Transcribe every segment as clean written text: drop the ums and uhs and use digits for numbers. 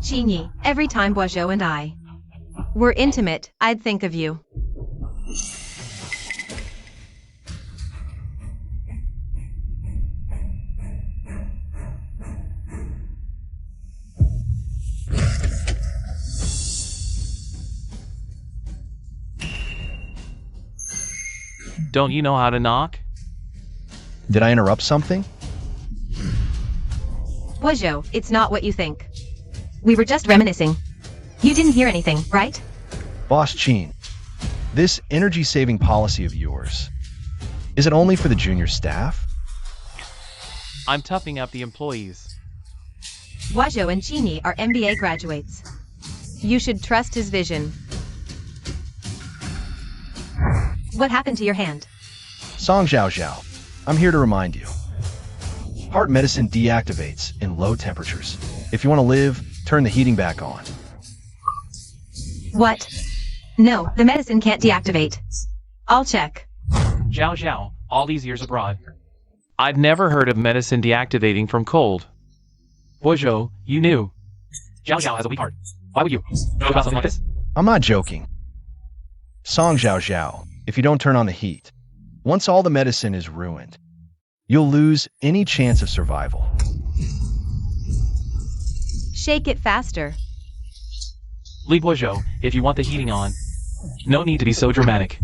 Chinyi, every time Boisjot and I were intimate, I'd think of you. Don't you know how to knock? Did I interrupt something? Boisjot, it's not what you think. We were just reminiscing. You didn't hear anything, right? Boss Jean, this energy-saving policy of yours, is it only for the junior staff? I'm toughing up the employees. Boisjot and Chinyi are MBA graduates. You should trust his vision. What happened to your hand? Song Zhao Zhao, I'm here to remind you. Heart medicine deactivates in low temperatures. If you want to live, turn the heating back on. What? No, the medicine can't deactivate. I'll check. Zhao Zhao, all these years abroad. I'd never heard of medicine deactivating from cold. Boisjot, you knew. Zhao Zhao has a weak heart. Why would you know about something like this? I'm not joking. Song Zhao Zhao, if you don't turn on the heat, once all the medicine is ruined, you'll lose any chance of survival. Shake it faster. Li Boisjot, if you want the heating on, no need to be so dramatic.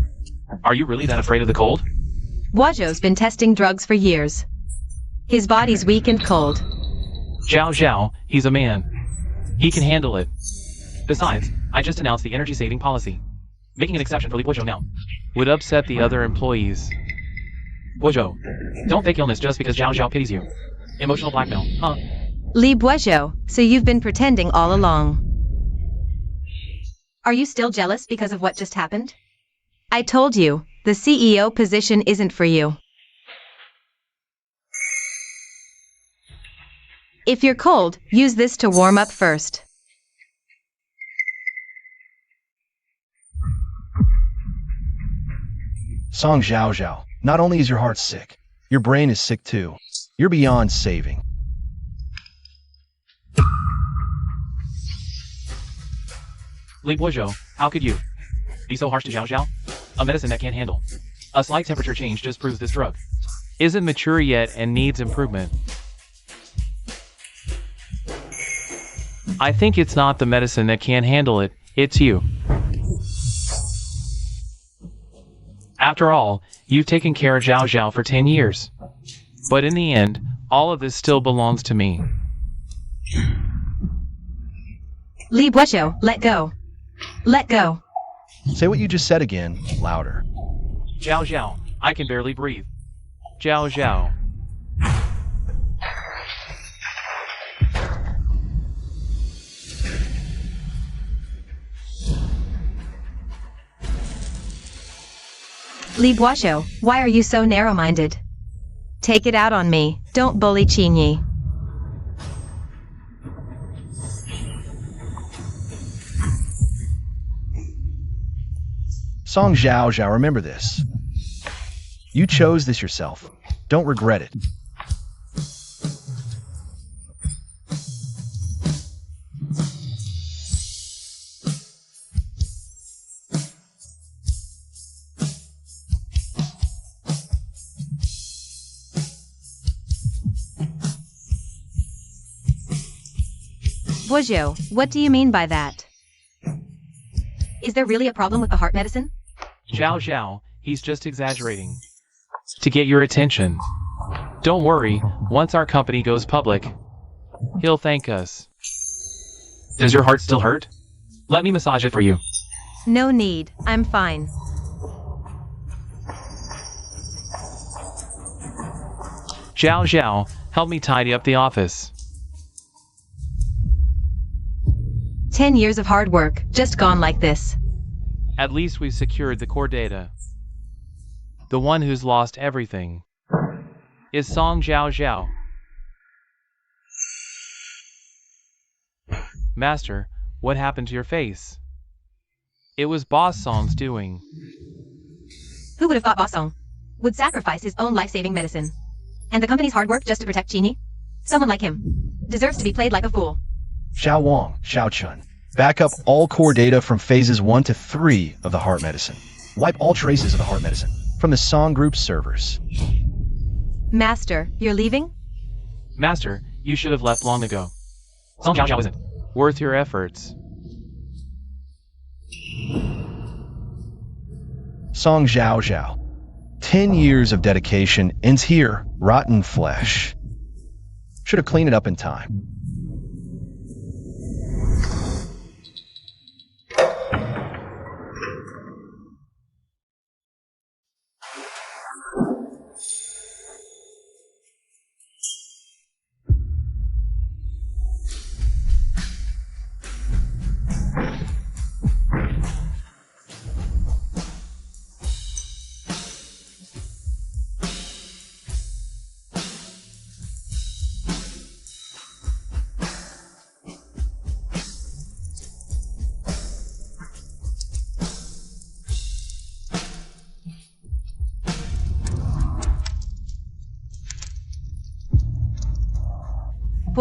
Are you really that afraid of the cold? Boisjot's been testing drugs for years. His body's weak and cold. Zhao Zhao, he's a man. He can handle it. Besides, I just announced the energy-saving policy. Making an exception for Li Boisjot now would upset the other employees. Boisjot, don't fake illness just because Zhao Zhao pities you. Emotional blackmail, huh? Li Boisjot, so you've been pretending all along. Are you still jealous because of what just happened? I told you, the CEO position isn't for you. If you're cold, use this to warm up first. Song Zhao Zhao, not only is your heart sick, your brain is sick too. You're beyond saving. Li Boisjot, how could you be so harsh to Zhao Zhao? A medicine that can't handle. A slight temperature change just proves this drug isn't mature yet and needs improvement. I think it's not the medicine that can't handle it, it's you. After all, you've taken care of Zhao Zhao for 10 years. But in the end, all of this still belongs to me. Li Boisjot, let go. Let go. Say what you just said again, louder. Zhao Zhao, I can barely breathe. Zhao Zhao. Li Boisjot, why are you so narrow-minded? Take it out on me, don't bully Chinyi. Song Zhao Zhao, remember this. You chose this yourself. Don't regret it. Boisjot, what do you mean by that? Is there really a problem with the heart medicine? Zhao Zhao, he's just exaggerating. To get your attention. Don't worry, once our company goes public, he'll thank us. Does your heart still hurt? Let me massage it for you. No need, I'm fine. Zhao Zhao, help me tidy up the office. 10 years of hard work, just gone like this. At least we've secured the core data. The one who's lost everything is Song Zhao Zhao. Master, what happened to your face? It was Boss Song's doing. Who would have thought Boss Song would sacrifice his own life-saving medicine and the company's hard work just to protect Chinyi? Someone like him deserves to be played like a fool. Xiao Wang, Xiao Chun. Back up all core data from phases 1 to 3 of the heart medicine. Wipe all traces of the heart medicine from the Song Group servers. Master, you're leaving? Master, you should have left long ago. Song Zhao Zhao isn't worth your efforts. Song Zhao Zhao. 10 years of dedication ends here, rotten flesh. Should have cleaned it up in time.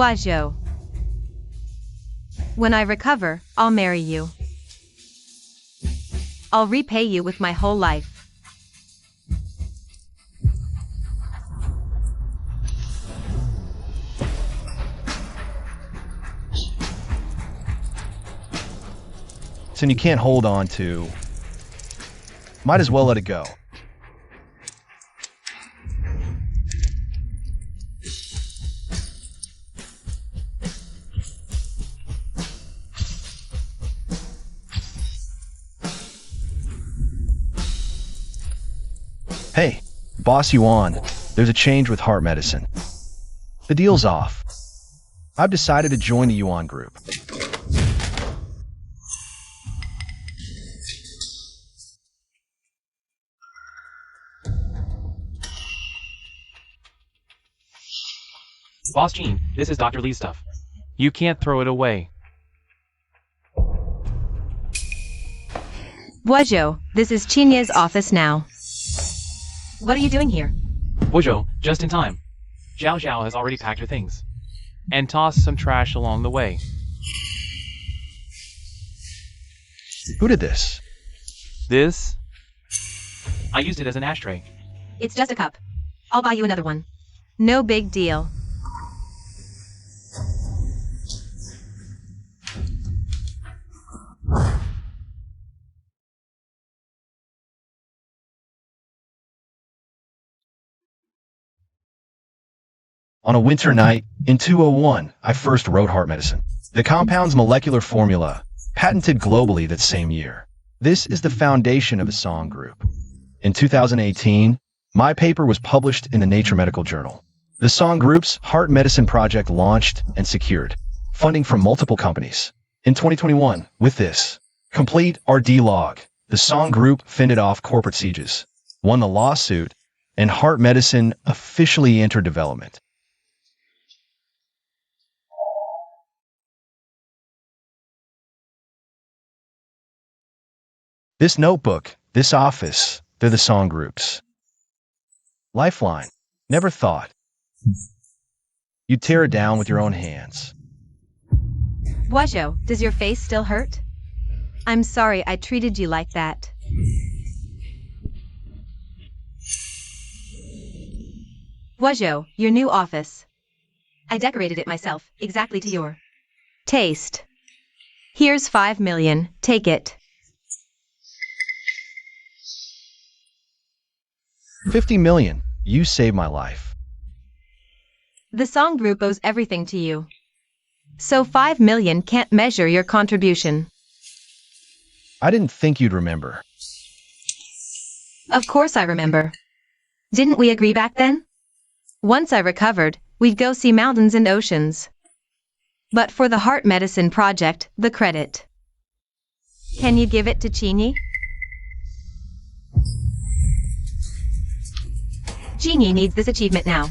Guazhou. When I recover, I'll marry you. I'll repay you with my whole life. Sin you can't hold on to. Might as well let it go. Hey, Boss Yuan, there's a change with heart medicine. The deal's off. I've decided to join the Yuan group. Boss Gene, this is Dr. Lee's stuff. You can't throw it away. Guazhou, this is Qinye's office now. What are you doing here? Guozhou, just in time. Zhao Zhao has already packed her things. And tossed some trash along the way. Who did this? This? I used it as an ashtray. It's just a cup. I'll buy you another one. No big deal. On a winter night, in 2001, I first wrote heart medicine. The compound's molecular formula, patented globally that same year. This is the foundation of the Song Group. In 2018, my paper was published in the Nature Medical Journal. The Song Group's heart medicine project launched and secured funding from multiple companies. In 2021, with this complete RD log, the Song Group fended off corporate sieges, won the lawsuit, and heart medicine officially entered development. This notebook, this office, they're the Song Groups. Lifeline. Never thought. You'd tear it down with your own hands. Guazhou, does your face still hurt? I'm sorry I treated you like that. Guazhou, your new office. I decorated it myself, exactly to your taste. Here's 5 million, take it. 50 million. You saved my life. The Song Group owes everything to you. So 5 million can't measure your contribution. I didn't think you'd remember. Of course I remember. Didn't we agree back then? Once I recovered, we'd go see mountains and oceans. But for the heart medicine project, the credit. Can you give it to Qinyi? Qinyi needs this achievement now.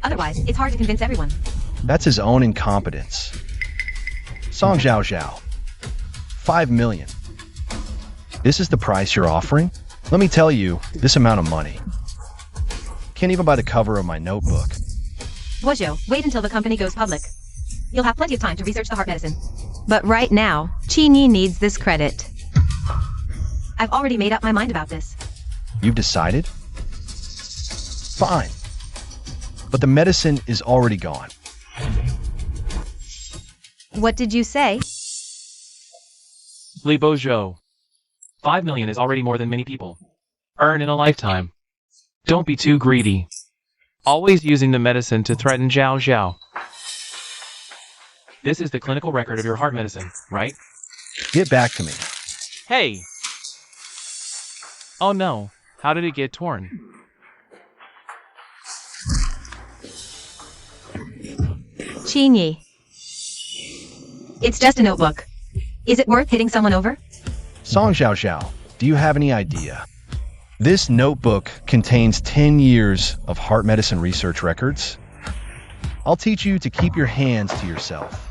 Otherwise, it's hard to convince everyone. That's his own incompetence. Song Zhao Zhao. 5 million. This is the price you're offering? Let me tell you, this amount of money. Can't even buy the cover of my notebook. Guozhou, wait until the company goes public. You'll have plenty of time to research the heart medicine. But right now, Chinyi needs this credit. I've already made up my mind about this. You've decided? Fine. But the medicine is already gone. What did you say? Li Bojo. 5 million is already more than many people earn in a lifetime. Don't be too greedy. Always using the medicine to threaten Zhao Zhao. This is the clinical record of your heart medicine, right? Get back to me. Hey! Oh no, how did it get torn? Chinyi. It's just a notebook. Is it worth hitting someone over? Song Zhao Zhao, do you have any idea? This notebook contains 10 years of heart medicine research records. I'll teach you to keep your hands to yourself.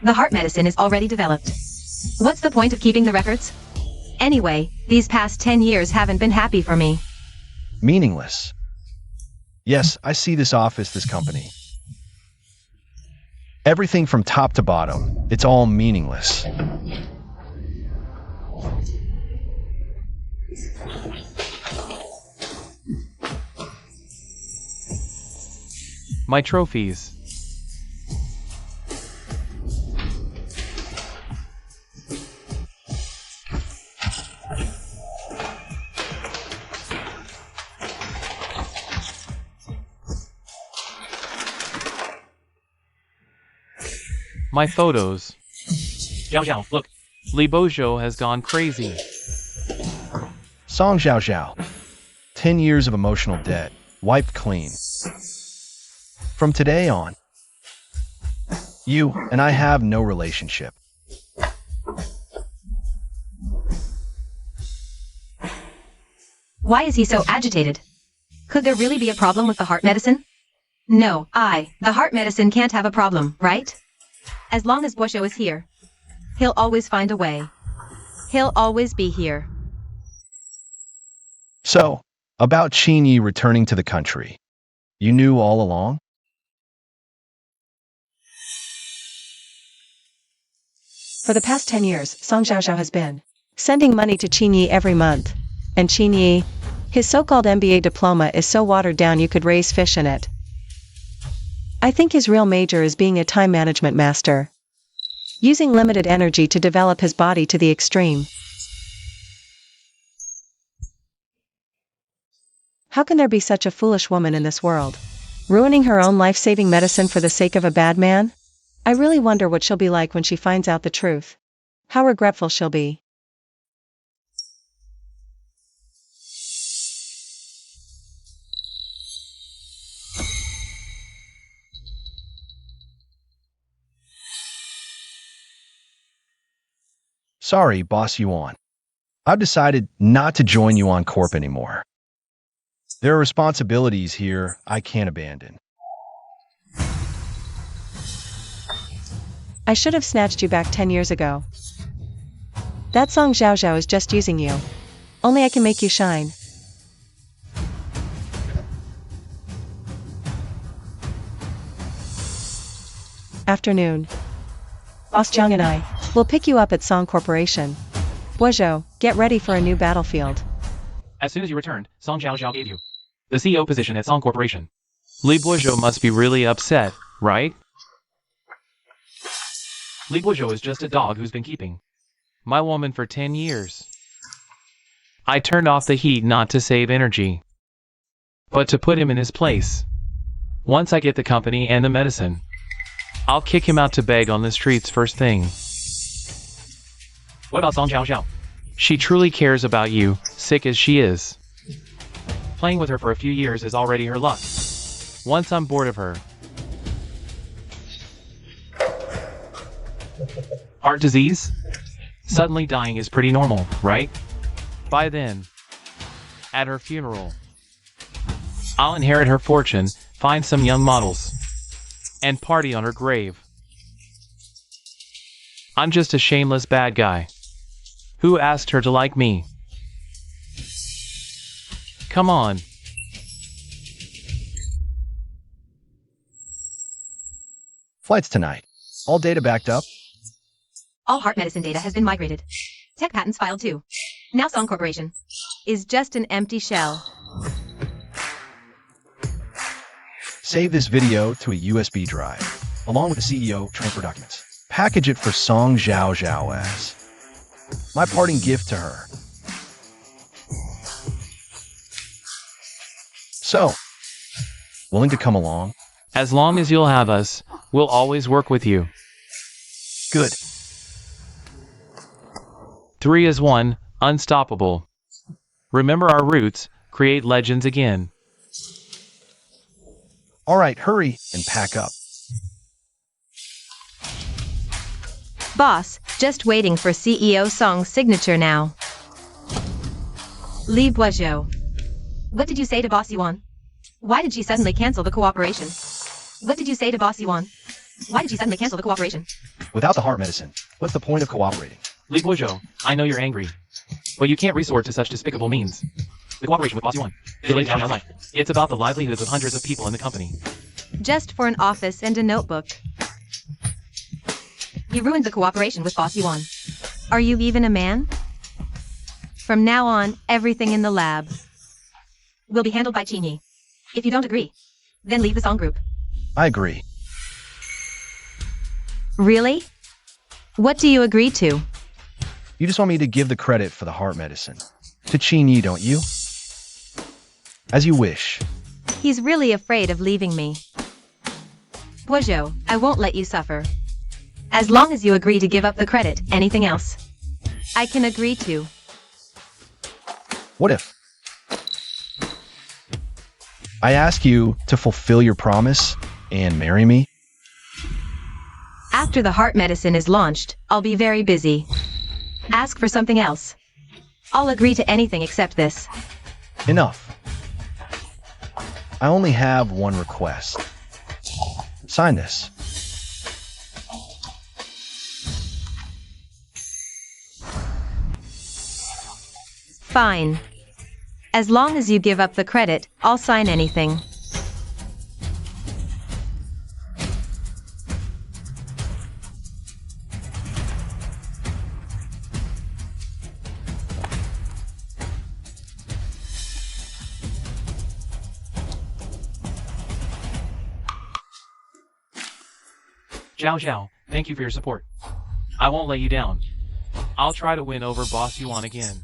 The heart medicine is already developed. What's the point of keeping the records? Anyway, these past 10 years haven't been happy for me. Meaningless. Yes, I see this office, this company. Everything from top to bottom, it's all meaningless. My trophies. My photos. Zhao Zhao, look. Li Bojo has gone crazy. Song Zhao Zhao. 10 years of emotional debt, wiped clean. From today on, you and I have no relationship. Why is he so agitated? Could there really be a problem with the heart medicine? No, the heart medicine can't have a problem, right? As long as Bojo is here, he'll always find a way. He'll always be here. So, about Chinyi returning to the country. You knew all along? For the past 10 years, Song Zhaozhao has been sending money to Chinyi every month. And Chinyi, his so-called MBA diploma is so watered down you could raise fish in it. I think his real major is being a time management master. Using limited energy to develop his body to the extreme. How can there be such a foolish woman in this world? Ruining her own life-saving medicine for the sake of a bad man? I really wonder what she'll be like when she finds out the truth. How regretful she'll be. Sorry, Boss Yuan. I've decided not to join Yuan Corp anymore. There are responsibilities here I can't abandon. I should have snatched you back 10 years ago. That Song Zhaozhao is just using you. Only I can make you shine. Afternoon. Boss Zhang and I will pick you up at Song Corporation. Bojo, get ready for a new battlefield. As soon as you returned, Song Zhao Zhao gave you the CEO position at Song Corporation. Li Bojo must be really upset, right? Li Bojo is just a dog who's been keeping my woman for 10 years. I turned off the heat not to save energy, but to put him in his place. Once I get the company and the medicine, I'll kick him out to beg on the streets first thing. What about Song Zhao Zhao? She truly cares about you, sick as she is. Playing with her for a few years is already her luck. Once I'm bored of her. Heart disease? Suddenly dying is pretty normal, right? By then, at her funeral, I'll inherit her fortune, find some young models, and party on her grave. I'm just a shameless bad guy. Who asked her to like me? Come on. Flights tonight. All data backed up. All heart medicine data has been migrated. Tech patents filed too. Now Song Corporation is just an empty shell. Save this video to a USB drive, along with the CEO transfer documents. Package it for Song Zhao Zhao as my parting gift to her. So, willing to come along? As long as you'll have us, we'll always work with you. Good. 3 is 1, unstoppable. Remember our roots, create legends again. All right, hurry and pack up. Boss, just waiting for CEO Song's signature now. Li Boisjou. What did you say to Boss Yuan? Why did she suddenly cancel the cooperation? What did you say to Boss Yuan? Why did she suddenly cancel the cooperation? Without the heart medicine, what's the point of cooperating? Li Boisjou, I know you're angry, but you can't resort to such despicable means. The cooperation with Boss Yuan. It's about the livelihoods of hundreds of people in the company. Just for an office and a notebook. You ruined the cooperation with Boss Yuan. Are you even a man? From now on, everything in the lab will be handled by Qingyi. If you don't agree, then leave the Song group. I agree. Really? What do you agree to? You just want me to give the credit for the heart medicine to Qingyi, don't you? As you wish. He's really afraid of leaving me. Boisjou, I won't let you suffer. As long as you agree to give up the credit, anything else I can agree to. What if I ask you to fulfill your promise and marry me? After the heart medicine is launched, I'll be very busy. Ask for something else. I'll agree to anything except this. Enough. I only have one request. Sign this. Fine. As long as you give up the credit, I'll sign anything. Zhao Zhao, thank you for your support. I won't let you down. I'll try to win over Boss Yuan again.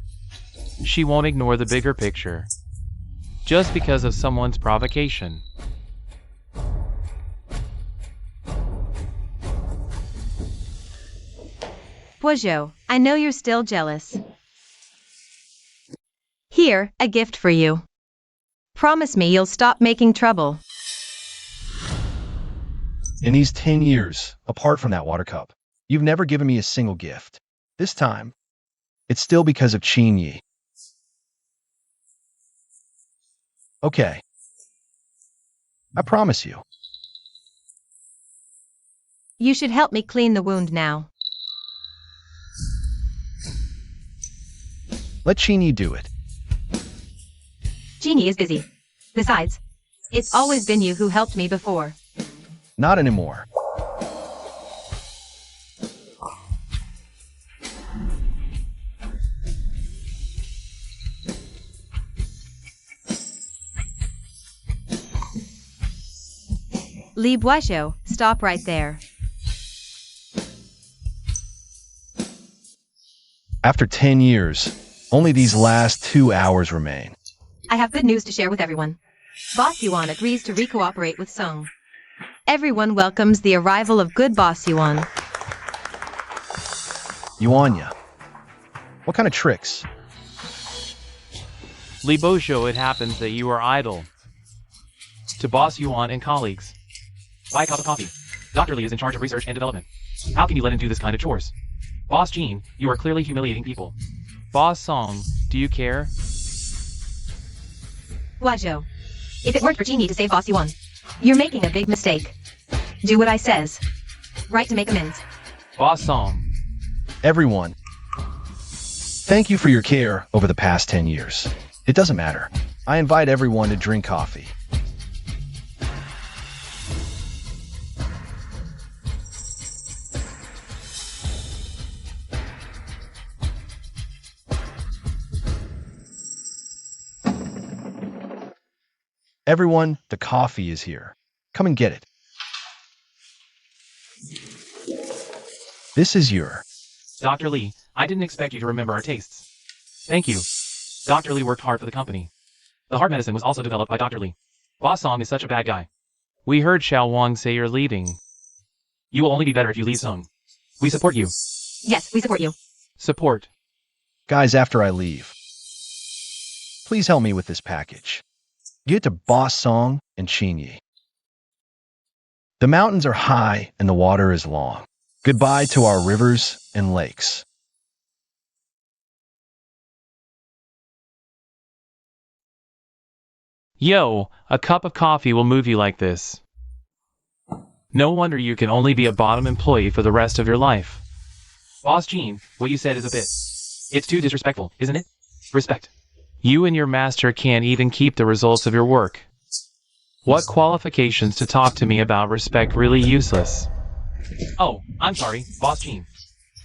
She won't ignore the bigger picture. Just because of someone's provocation. Boisjou, I know you're still jealous. Here, a gift for you. Promise me you'll stop making trouble. In these 10 years, apart from that water cup, you've never given me a single gift. This time, it's still because of Qingyi. Okay. I promise you. You should help me clean the wound now. Let Qingyi do it. Qingyi is busy. Besides, it's always been you who helped me before. Not anymore. Li Boisjou, stop right there. After 10 years, only these last 2 hours remain. I have good news to share with everyone. Boss Yuan agrees to re-cooperate with Song. Everyone welcomes the arrival of good Boss Yuan. Yuanya. What kind of tricks? Li Boisjou, it happens that you are idle. To Boss Yuan and colleagues. Buy a cup of coffee. Dr. Li is in charge of research and development. How can you let him do this kind of chores? Boss Jean, you are clearly humiliating people. Boss Song, do you care? Boisjou, if it weren't for Qingyi to save Boss Yuan, you're making a big mistake. Do what I says. Right to make amends. Boss Song. Everyone, thank you for your care over the past 10 years. It doesn't matter. I invite everyone to drink coffee. Everyone, the coffee is here. Come and get it. This is your... Dr. Lee, I didn't expect you to remember our tastes. Thank you. Dr. Lee worked hard for the company. The heart medicine was also developed by Dr. Lee. Boss Song is such a bad guy. We heard Xiao Wang say you're leaving. You will only be better if you leave Song. We support you. Yes, we support you. Support. Guys, after I leave, please help me with this package. Get to Boss Song and Qinyi. The mountains are high and the water is long. Goodbye to our rivers and lakes. Yo, a cup of coffee will move you like this. No wonder you can only be a bottom employee for the rest of your life. Boss Gene, what you said is a bit. It's too disrespectful, isn't it? Respect. You and your master can't even keep the results of your work. What qualifications to talk to me about respect really useless? Oh, I'm sorry, Boss Gene.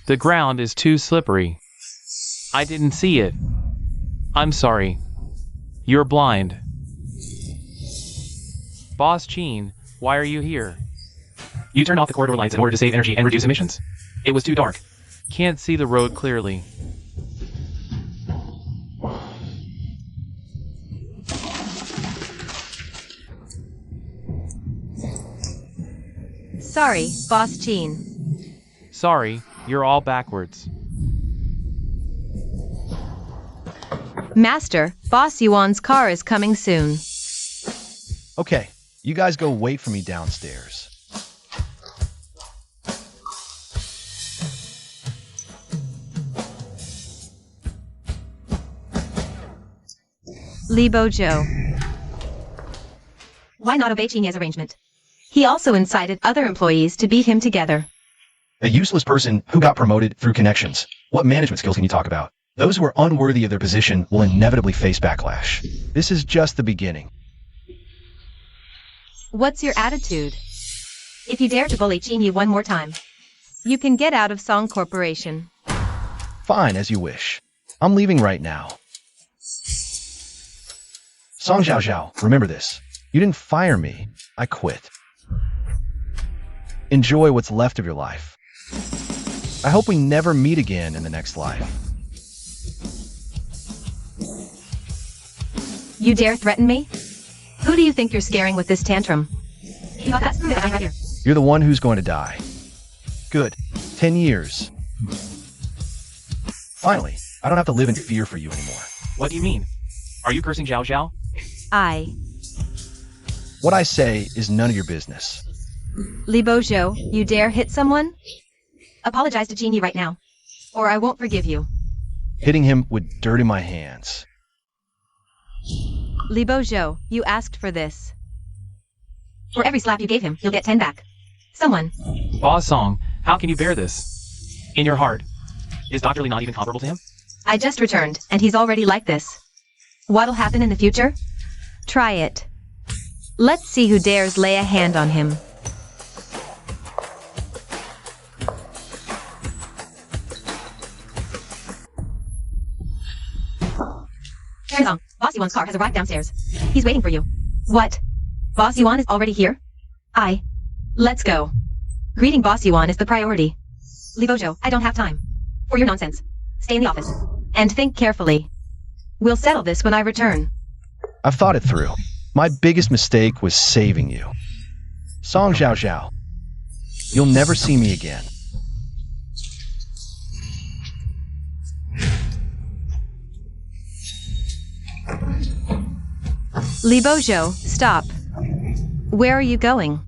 The ground is too slippery. I didn't see it. I'm sorry. You're blind. Boss Gene, why are you here? You turned off the corridor lights in order to save energy and reduce emissions. It was too dark. Can't see the road clearly. Sorry, Boss Gene. Sorry, you're all backwards. Master, Boss Yuan's car is coming soon. Okay, you guys go wait for me downstairs. Li Bojo. Why not obey Qinye's arrangement? He also incited other employees to beat him together. A useless person who got promoted through connections. What management skills can you talk about? Those who are unworthy of their position will inevitably face backlash. This is just the beginning. What's your attitude? If you dare to bully Qinye one more time, you can get out of Song Corporation. Fine, as you wish. I'm leaving right now. Song Zhao Zhao, remember this. You didn't fire me. I quit. Enjoy what's left of your life. I hope we never meet again in the next life. You dare threaten me? Who do you think you're scaring with this tantrum? You're the one who's going to die. Good. 10 years. Finally, I don't have to live in fear for you anymore. What do you mean? Are you cursing Zhao Zhao? What I say is none of your business. Li Bojo, you dare hit someone? Apologize to Qinye right now, or I won't forgive you. Hitting him would dirty my hands. Li Bojo, you asked for this. For every slap you gave him, you'll get 10 back. Someone. Boss Song, how can you bear this? In your heart, is Dr. Lee not even comparable to him? I just returned, and he's already like this. What'll happen in the future? Try it. Let's see who dares lay a hand on him. Song, Boss Yuan's car has arrived downstairs. He's waiting for you. What? Boss Yuan is already here? Let's go. Greeting Boss Yuan is the priority. Li Bojo, I don't have time for your nonsense. Stay in the office. And think carefully. We'll settle this when I return. I've thought it through. My biggest mistake was saving you. Song Zhao Zhao. You'll never see me again. Li Bojo, stop. Where are you going?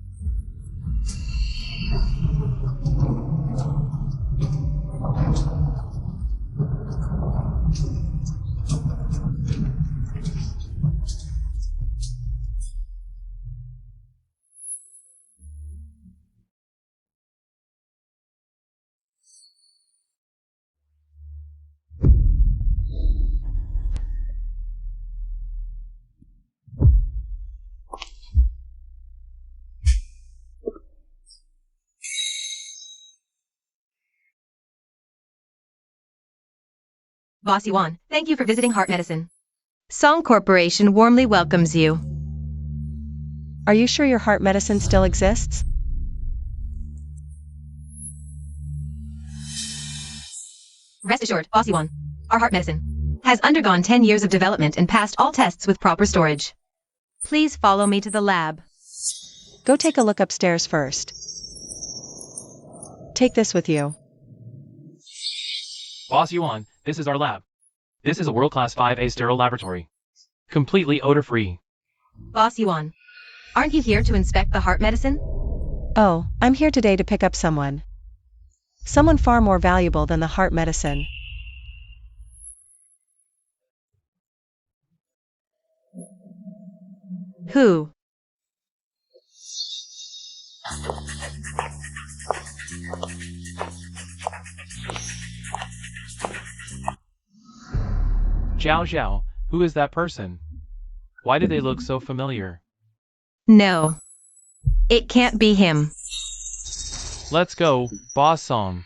Boss Yuan, thank you for visiting Heart Medicine. Song Corporation warmly welcomes you. Are you sure your heart medicine still exists? Rest assured, Bossy One, our heart medicine has undergone 10 years of development and passed all tests with proper storage. Please follow me to the lab. Go take a look upstairs first. Take this with you. Boss Yuan, this is our lab. This is a world-class 5A sterile laboratory. Completely odor-free. Boss Yuan, aren't you here to inspect the heart medicine? Oh, I'm here today to pick up someone. Someone far more valuable than the heart medicine. Who? Zhao Zhao, who is that person? Why do they look so familiar? No. It can't be him. Let's go, Boss Song.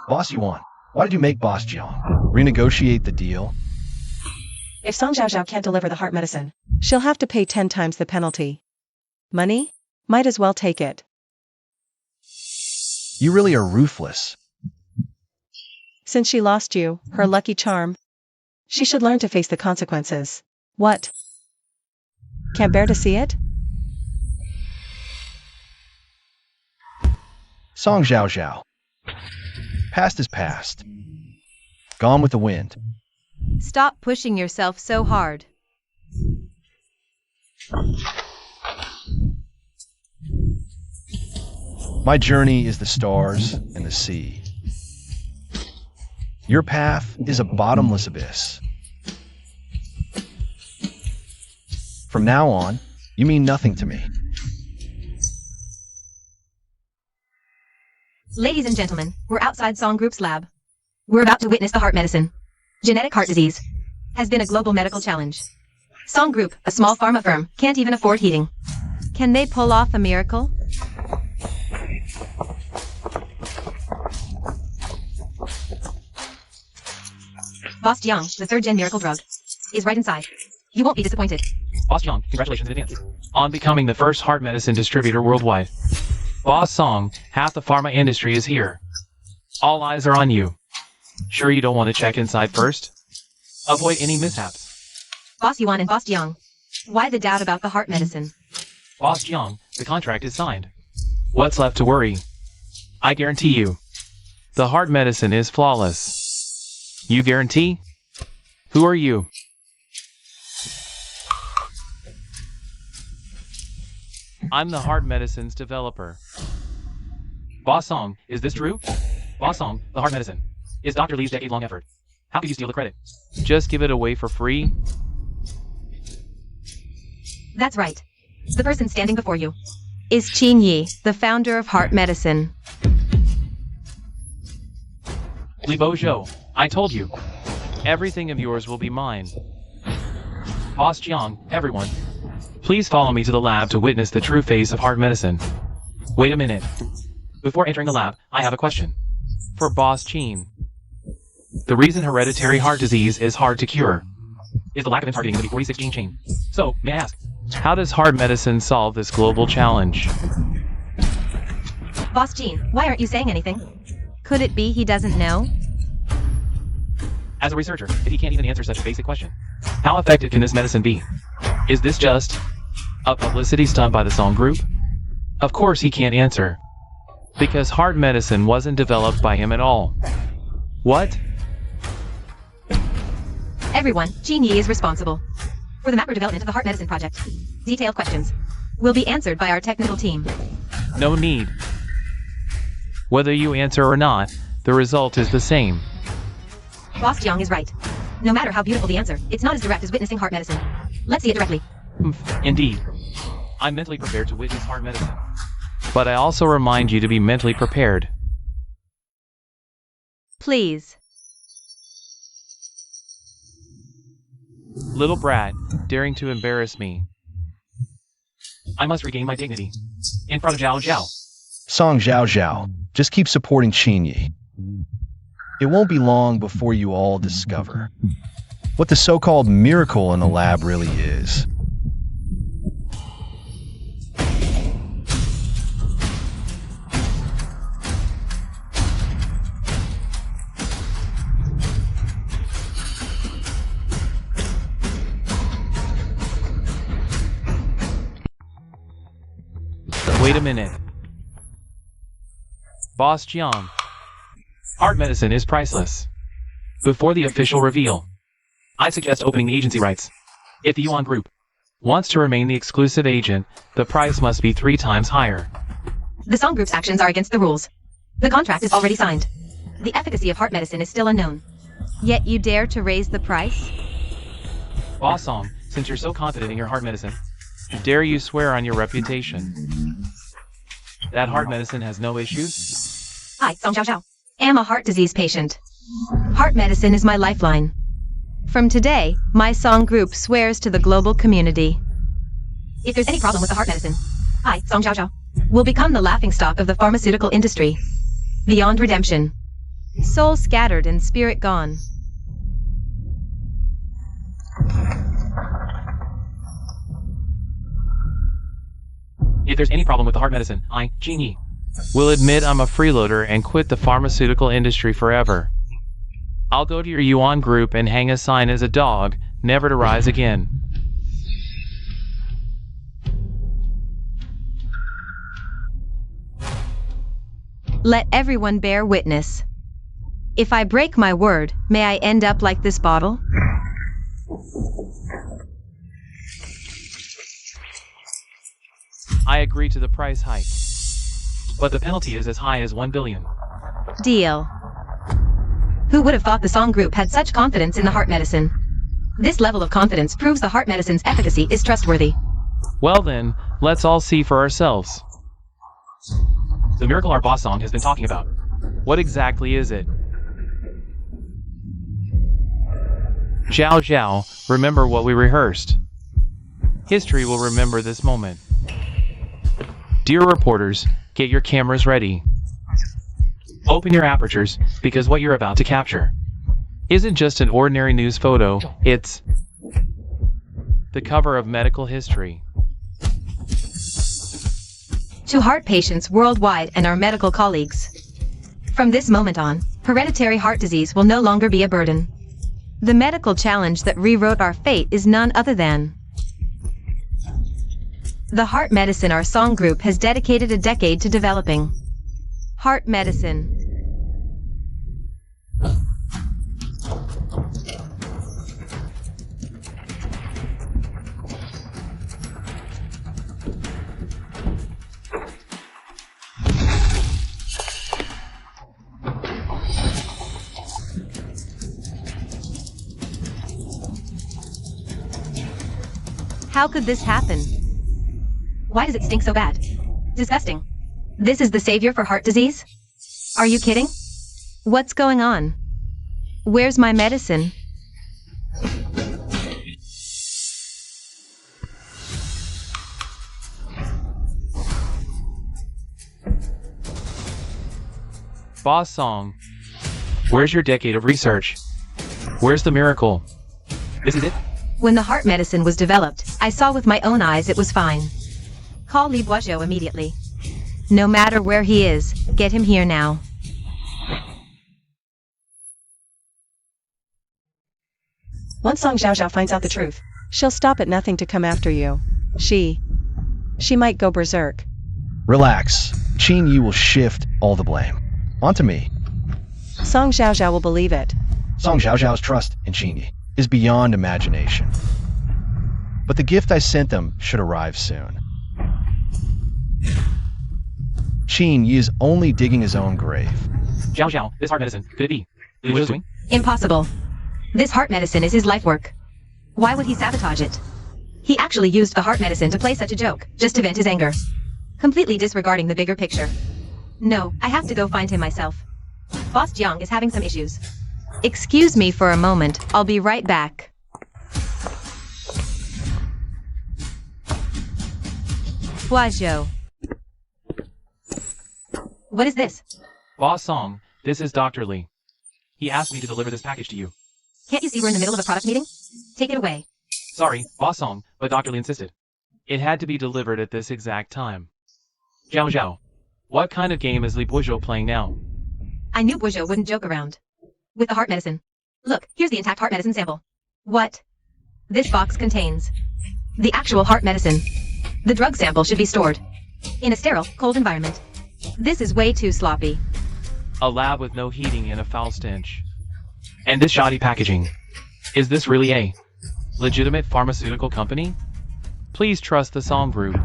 Boss Yuan, why did you make Boss Jiang renegotiate the deal? If Song Zhaozhao can't deliver the heart medicine, she'll have to pay 10 times the penalty. Money? Might as well take it. You really are ruthless. Since she lost you, her lucky charm, she should learn to face the consequences. What? Can't bear to see it? Song Zhao Zhao. Past is past. Gone with the wind. Stop pushing yourself so hard. My journey is the stars and the sea. Your path is a bottomless abyss. From now on, you mean nothing to me. Ladies and gentlemen, we're outside Song Group's lab. We're about to witness the heart medicine. Genetic heart disease has been a global medical challenge. Song Group, a small pharma firm, can't even afford heating. Can they pull off a miracle? Boss Jiang, the third-gen miracle drug, is right inside. You won't be disappointed. Boss Jiang, congratulations in advance on becoming the first heart medicine distributor worldwide. Boss Song, half the pharma industry is here. All eyes are on you. Sure you don't want to check inside first? Avoid any mishaps. Boss Yuan and Boss Jiang, why the doubt about the heart medicine? Boss Jiang, the contract is signed. What's left to worry? I guarantee you, the heart medicine is flawless. You guarantee? Who are you? I'm the heart medicine's developer. Boss Song, is this true? Boss Song, the heart medicine is Dr. Lee's decade-long effort. How could you steal the credit? Just give it away for free? That's right. The person standing before you is Qin Yi, the founder of heart medicine. Li Bouzhou, I told you. Everything of yours will be mine. Boss Jiang, everyone, please follow me to the lab to witness the true face of heart medicine. Wait a minute. Before entering the lab, I have a question. For Boss Qin. The reason hereditary heart disease is hard to cure is the lack of targeting the B46 gene chain. So, may I ask, how does heart medicine solve this global challenge? Boss Qin, why aren't you saying anything? Could it be he doesn't know? As a researcher, if he can't even answer such a basic question, how effective can this medicine be? Is this just a publicity stunt by the Song Group? Of course he can't answer. Because heart medicine wasn't developed by him at all. What? Everyone, Qin Yi is responsible for the macro development of the heart medicine project. Detailed questions will be answered by our technical team. No need. Whether you answer or not, the result is the same. Boss Jiang is right. No matter how beautiful the answer, it's not as direct as witnessing heart medicine. Let's see it directly. Indeed. I'm mentally prepared to witness heart medicine. But I also remind you to be mentally prepared. Please. Little brat, daring to embarrass me. I must regain my dignity. In front of Zhao Zhao. Song Zhao Zhao, just keep supporting Qinyi. It won't be long before you all discover what the so-called miracle in the lab really is. Wait a minute. Boss Jiang. Heart medicine is priceless. Before the official reveal, I suggest opening the agency rights. If the Yuan Group wants to remain the exclusive agent, the price must be 3 times higher. The Song Group's actions are against the rules. The contract is already signed. The efficacy of heart medicine is still unknown. Yet you dare to raise the price? Boss Song, since you're so confident in your heart medicine, dare you swear on your reputation that heart medicine has no issues? I, Song Zhao Zhao, am a heart disease patient. Heart medicine is my lifeline. From today, my Song Group swears to the global community. If there's any problem with the heart medicine, I, Song Zhao Zhao, will become the laughingstock of the pharmaceutical industry. Beyond redemption. Soul scattered and spirit gone. If there's any problem with the heart medicine, I, Qinyi, will admit I'm a freeloader and quit the pharmaceutical industry forever. I'll go to your Yuan Group and hang a sign as a dog, never to rise again. Let everyone bear witness. If I break my word, may I end up like this bottle? I agree to the price hike. But the penalty is as high as 1 billion. Deal. Who would have thought the Song Group had such confidence in the heart medicine? This level of confidence proves the heart medicine's efficacy is trustworthy. Well then, let's all see for ourselves. The miracle our boss Song has been talking about. What exactly is it? Zhao Zhao, remember what we rehearsed. History will remember this moment. Dear reporters, get your cameras ready. Open your apertures, because what you're about to capture isn't just an ordinary news photo, it's the cover of medical history. To heart patients worldwide and our medical colleagues. From this moment on, hereditary heart disease will no longer be a burden. The medical challenge that rewrote our fate is none other than the heart medicine our Song Group has dedicated a decade to developing. Heart medicine. How could this happen? Why does it stink so bad? Disgusting. This is the savior for heart disease? Are you kidding? What's going on? Where's my medicine? Boss Song, where's your decade of research? Where's the miracle? This is it? When the heart medicine was developed, I saw with my own eyes it was fine. Call Li Boisjou immediately. No matter where he is, get him here now. Once Song Zhao Zhao finds out the truth, she'll stop at nothing to come after you. She might go berserk. Relax. Qinyi will shift all the blame onto me. Song Zhao Zhao will believe it. Song Zhao Zhao's trust in Qinyi is beyond imagination. But the gift I sent them should arrive soon. Qinyi is only digging his own grave. Zhao Zhao, this heart medicine, could it be Li Boisjou's doing? Impossible. This heart medicine is his life work. Why would he sabotage it? He actually used the heart medicine to play such a joke, just to vent his anger. Completely disregarding the bigger picture. No, I have to go find him myself. Boss Jiang is having some issues. Excuse me for a moment, I'll be right back. Boisjot. What is this? Boss Song, this is Dr. Lee. He asked me to deliver this package to you. Can't you see we're in the middle of a product meeting? Take it away. Sorry, Boss Song, but Dr. Lee insisted. It had to be delivered at this exact time. Zhao Zhao, what kind of game is Li Boisjot playing now? I knew Boisjot wouldn't joke around. With the heart medicine. Look, here's the intact heart medicine sample. What? This box contains the actual heart medicine. The drug sample should be stored in a sterile, cold environment. This is way too sloppy. A lab with no heating and a foul stench. And this shoddy packaging. Is this really a legitimate pharmaceutical company? Please trust the Song Group.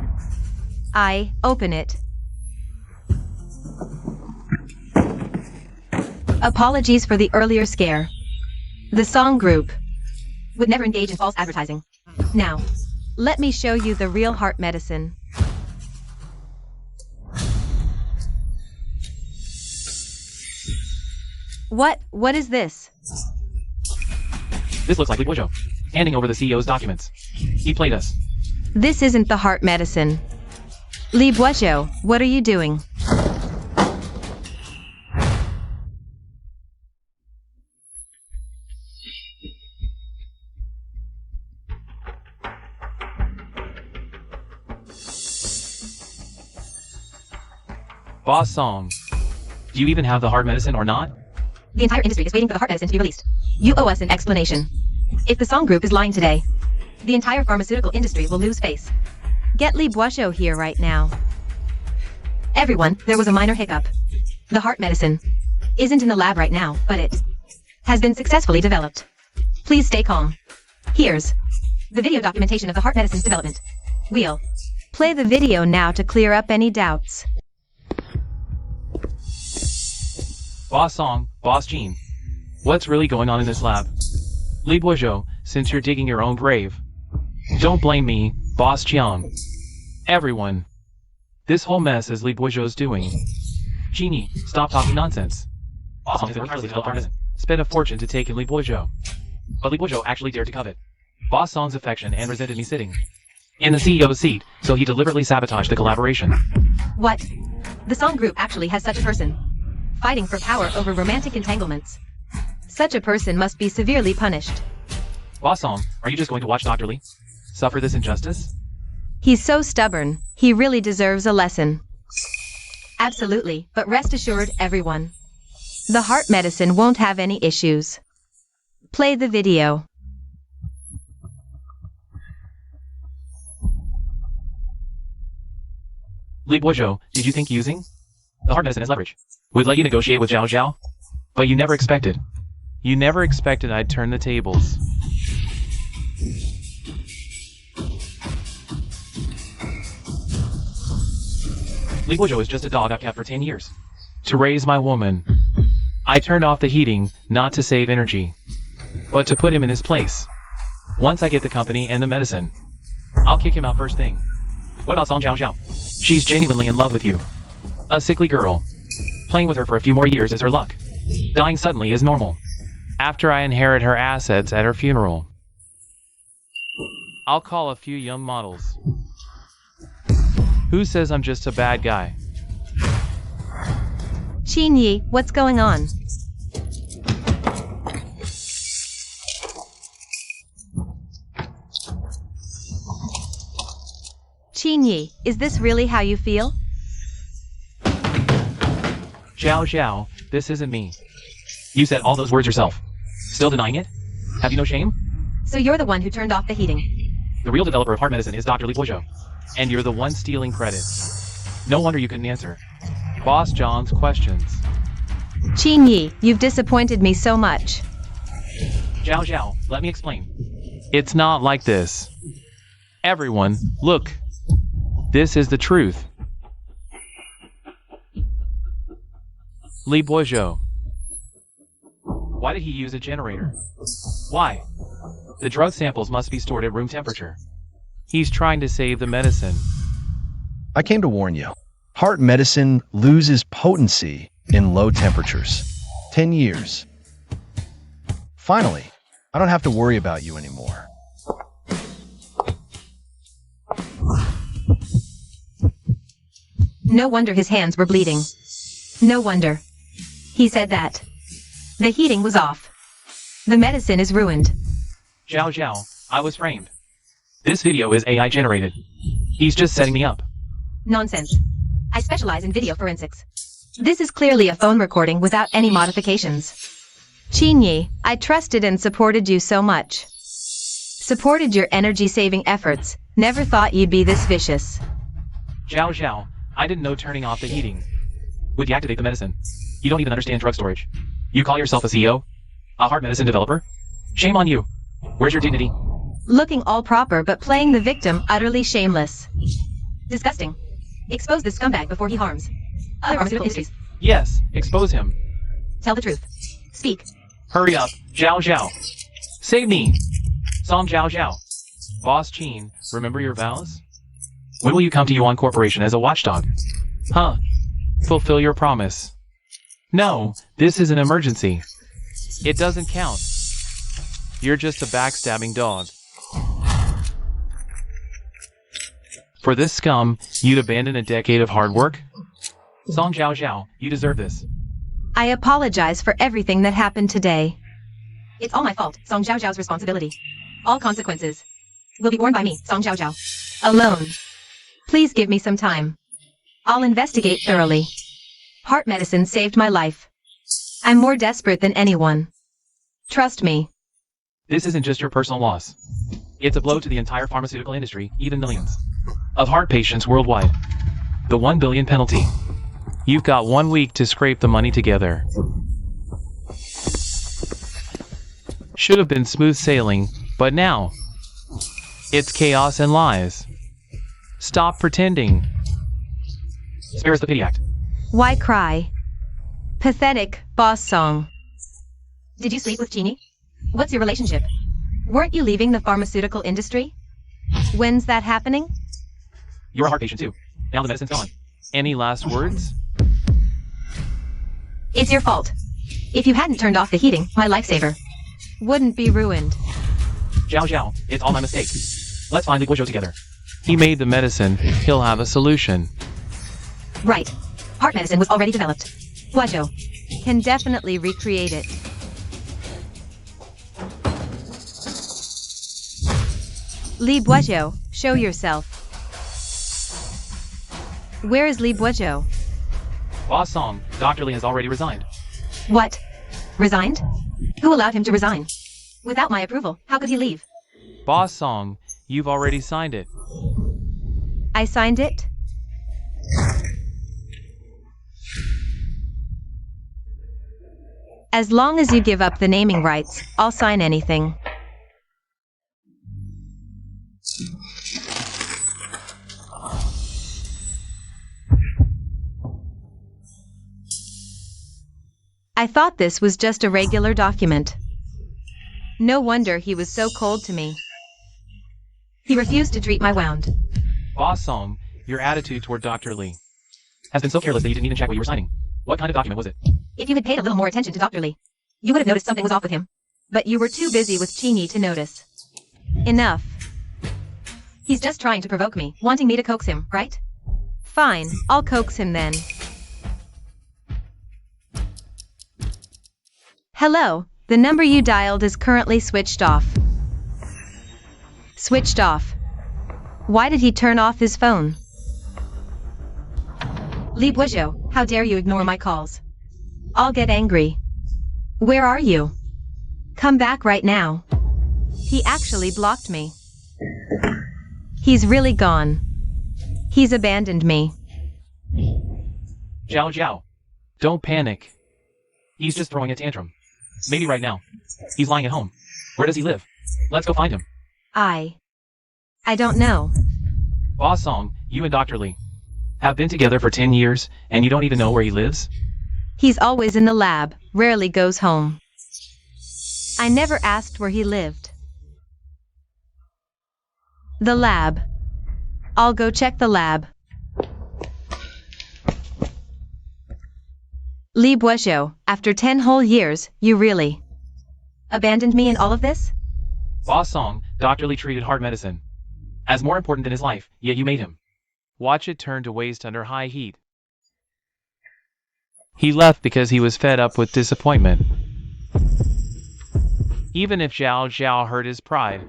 I open it. Apologies for the earlier scare. The Song Group would never engage in false advertising. Now, let me show you the real heart medicine. What is this? This looks like Li Boisjot, handing over the CEO's documents. He played us. This isn't the heart medicine. Li Boisjot, what are you doing? Boss Song, do you even have the heart medicine or not? The entire industry is waiting for the heart medicine to be released. You owe us an explanation. If the Song Group is lying today, the entire pharmaceutical industry will lose face. Get Li Boisjot here right now. Everyone, there was a minor hiccup. The heart medicine isn't in the lab right now, but it has been successfully developed. Please stay calm. Here's the video documentation of the heart medicine's development. We'll play the video now to clear up any doubts. Boss Song, Boss Jean, what's really going on in this lab? Li Boisjot, since you're digging your own grave, don't blame me, Boss Jiang. Everyone, this whole mess is Li Boisjot's doing. Genie, stop talking nonsense. Boss Song tirelessly developed heart medicine, spent a fortune to take in Li Boisjot. But Li Boisjot actually dared to covet Boss Song's affection and resented me sitting in the CEO's seat, so he deliberately sabotaged the collaboration. What? The Song Group actually has such a person. Fighting for power over romantic entanglements. Such a person must be severely punished. Boss Song, are you just going to watch Dr. Lee suffer this injustice? He's so stubborn, he really deserves a lesson. Absolutely, but rest assured, everyone. The heart medicine won't have any issues. Play the video. Li Boisjot, did you think using the heart medicine as leverage would let you negotiate with Zhao Zhao? But you never expected. You never expected I'd turn the tables. Li Boisjot is just a dog I've kept for 10 years. To raise my woman. I turned off the heating, not to save energy, but to put him in his place. Once I get the company and the medicine, I'll kick him out first thing. What about Song Zhao Zhao? She's genuinely in love with you. A sickly girl. Playing with her for a few more years is her luck. Dying suddenly is normal. After I inherit her assets at her funeral, I'll call a few young models. Who says I'm just a bad guy? Qin Yi, what's going on? Qin Yi, is this really how you feel? Zhao Zhao, this isn't me. You said all those words yourself. Still denying it? Have you no shame? So you're the one who turned off the heating. The real developer of heart medicine is Dr. Li Boisjot. And you're the one stealing credit. No wonder you couldn't answer Boss John's questions. Qin Yi, you've disappointed me so much. Zhao Zhao, let me explain. It's not like this. Everyone, look. This is the truth. Li Boisjot. Why did he use a generator? Why? The drug samples must be stored at room temperature. He's trying to save the medicine. I came to warn you. Heart medicine loses potency in low temperatures. 10 years. Finally, I don't have to worry about you anymore. No wonder his hands were bleeding. No wonder. He said that. The heating was off. The medicine is ruined. Zhao Zhao, I was framed. This video is AI generated. He's just setting me up. Nonsense. I specialize in video forensics. This is clearly a phone recording without any modifications. Qinyi, I trusted and supported you so much. Supported your energy-saving efforts. Never thought you'd be this vicious. Zhao Zhao, I didn't know turning off the heating would deactivate the medicine. You don't even understand drug storage. You call yourself a CEO? A heart medicine developer? Shame on you. Where's your dignity? Looking all proper but playing the victim utterly shameless. Disgusting. Expose this scumbag before he harms other pharmaceutical industries. Yes, expose him. Tell the truth. Speak. Hurry up, Zhao Zhao. Save me. Song Zhao Zhao. Boss Qin, remember your vows? When will you come to Yuan Corporation as a watchdog? Huh. Fulfill your promise. No, this is an emergency. It doesn't count. You're just a backstabbing dog. For this scum, you'd abandon a decade of hard work? Song Zhao Zhao, you deserve this. I apologize for everything that happened today. It's all my fault, Song Zhao Zhao's responsibility. All consequences will be borne by me, Song Zhao Zhao. Alone. Please give me some time. I'll investigate thoroughly. Heart medicine saved my life. I'm more desperate than anyone. Trust me. This isn't just your personal loss. It's a blow to the entire pharmaceutical industry, even millions of heart patients worldwide. The 1 billion penalty. You've got 1 week to scrape the money together. Should have been smooth sailing, but now it's chaos and lies. Stop pretending. Spare us the pity act. Why cry? Pathetic, boss Song. Did you sleep with Qinyi? What's your relationship? Weren't you leaving the pharmaceutical industry? When's that happening? You're a heart patient too. Now the medicine's gone. Any last words? It's your fault. If you hadn't turned off the heating, my lifesaver wouldn't be ruined. Zhao Zhao, it's all my mistake. Let's find Li Guozhou together. He made the medicine. He'll have a solution. Right. Heart medicine was already developed. Guozhou can definitely recreate it. Li Guozhou, show yourself. Where is Li Guozhou? Boss Song, Dr. Li has already resigned. What? Resigned? Who allowed him to resign? Without my approval, how could he leave? Boss Song, you've already signed it. I signed it? As long as you give up the naming rights, I'll sign anything. I thought this was just a regular document. No wonder he was so cold to me. He refused to treat my wound. Boss Song, your attitude toward Dr. Li has been so careless that you didn't even check what you were signing. What kind of document was it? If you had paid a little more attention to Dr. Li, you would have noticed something was off with him. But you were too busy with Qinyi to notice. Enough. He's just trying to provoke me, wanting me to coax him, right? Fine, I'll coax him then. Hello, the number you dialed is currently switched off. Switched off. Why did he turn off his phone? Li Guozhou, how dare you ignore my calls? I'll get angry. Where are you? Come back right now. He actually blocked me. He's really gone. He's abandoned me. Zhao Zhao, don't panic. He's just throwing a tantrum. Maybe right now. He's lying at home. Where does he live? Let's go find him. I don't know. Boss Song, you and Dr. Li have been together for 10 years, and you don't even know where he lives? He's always in the lab, rarely goes home. I never asked where he lived. The lab. I'll go check the lab. Li Guozhou, after 10 whole years, you really abandoned me in all of this? Boss Song, Dr. Li treated heart medicine as more important than his life, yet you made him watch it turn to waste under high heat. He left because he was fed up with disappointment. Even if Zhao Zhao hurt his pride,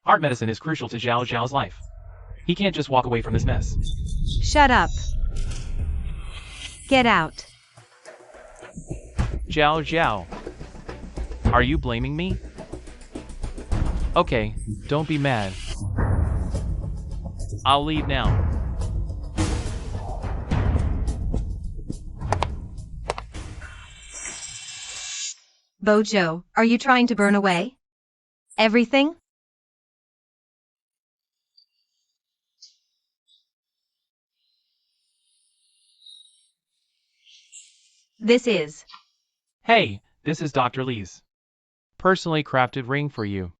heart medicine is crucial to Zhao Zhao's life. He can't just walk away from this mess. Shut up. Get out. Zhao Zhao, are you blaming me? Okay, don't be mad. I'll leave now. Bojo, are you trying to burn away everything? This is. Hey, this is Dr. Lee's personally crafted ring for you.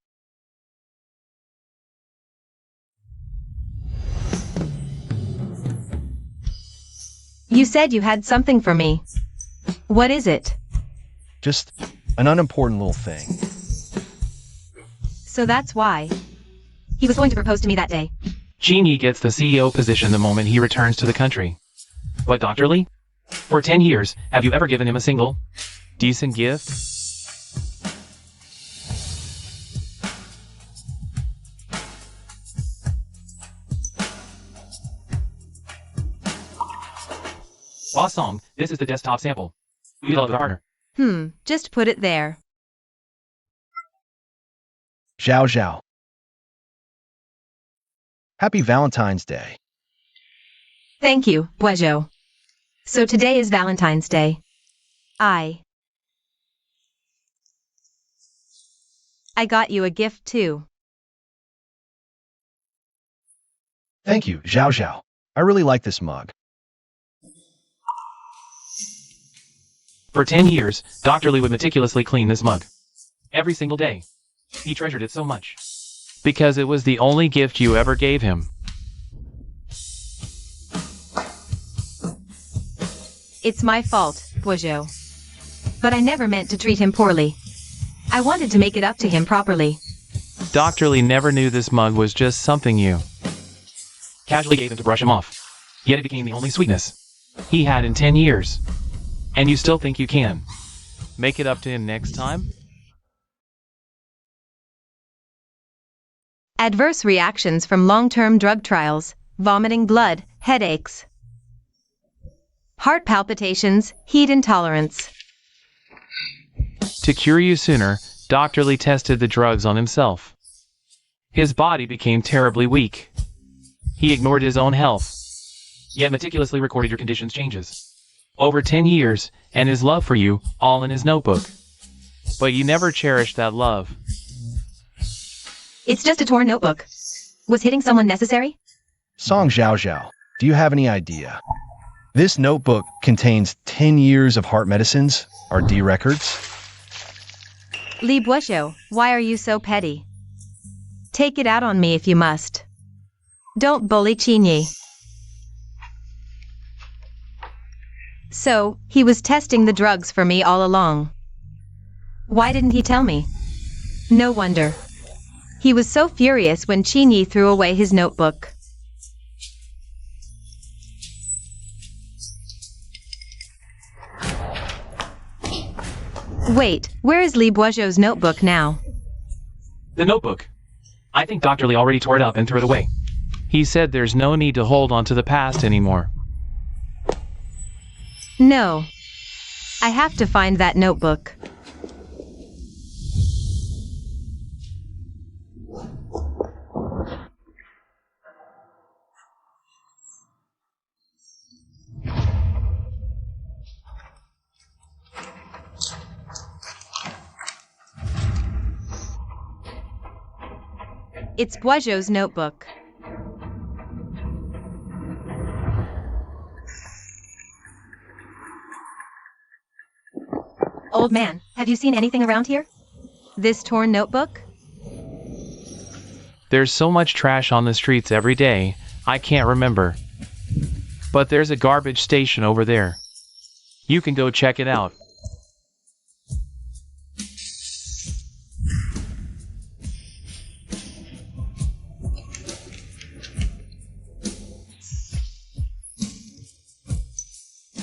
You said you had something for me. What is it? Just an unimportant little thing. So that's why. He was going to propose to me that day. Genie gets the CEO position the moment he returns to the country. But Dr. Lee? For 10 years, have you ever given him a single decent gift? Boss Song, this is the desktop sample. We love the partner. Just put it there. Zhao Zhao. Happy Valentine's Day. Thank you, Bojo. So today is Valentine's Day. I got you a gift too. Thank you, Zhao Zhao. I really like this mug. For 10 years, Dr. Lee would meticulously clean this mug. Every single day. He treasured it so much. Because it was the only gift you ever gave him. It's my fault, Bojo. But I never meant to treat him poorly. I wanted to make it up to him properly. Dr. Lee never knew this mug was just something you casually gave him to brush him off. Yet it became the only sweetness he had in 10 years. And you still think you can make it up to him next time? Adverse reactions from long-term drug trials, vomiting blood, headaches, heart palpitations, heat intolerance. To cure you sooner, Dr. Lee tested the drugs on himself. His body became terribly weak. He ignored his own health, yet meticulously recorded your condition's changes. Over 10 years, and his love for you, all in his notebook. But you never cherished that love. It's just a torn notebook. Was hitting someone necessary? Song Zhao Zhao, do you have any idea? This notebook contains 10 years of heart medicines, RD records. Li Bojo, why are you so petty? Take it out on me if you must. Don't bully Chinyi. So, he was testing the drugs for me all along. Why didn't he tell me? No wonder. He was so furious when Chinyi threw away his notebook. Wait, where is Li Bojo's notebook now? The notebook. I think Dr. Lee already tore it up and threw it away. He said there's no need to hold on to the past anymore. No. I have to find that notebook. It's Bojo's notebook. Old man, have you seen anything around here? This torn notebook? There's so much trash on the streets every day, I can't remember. But there's a garbage station over there. You can go check it out.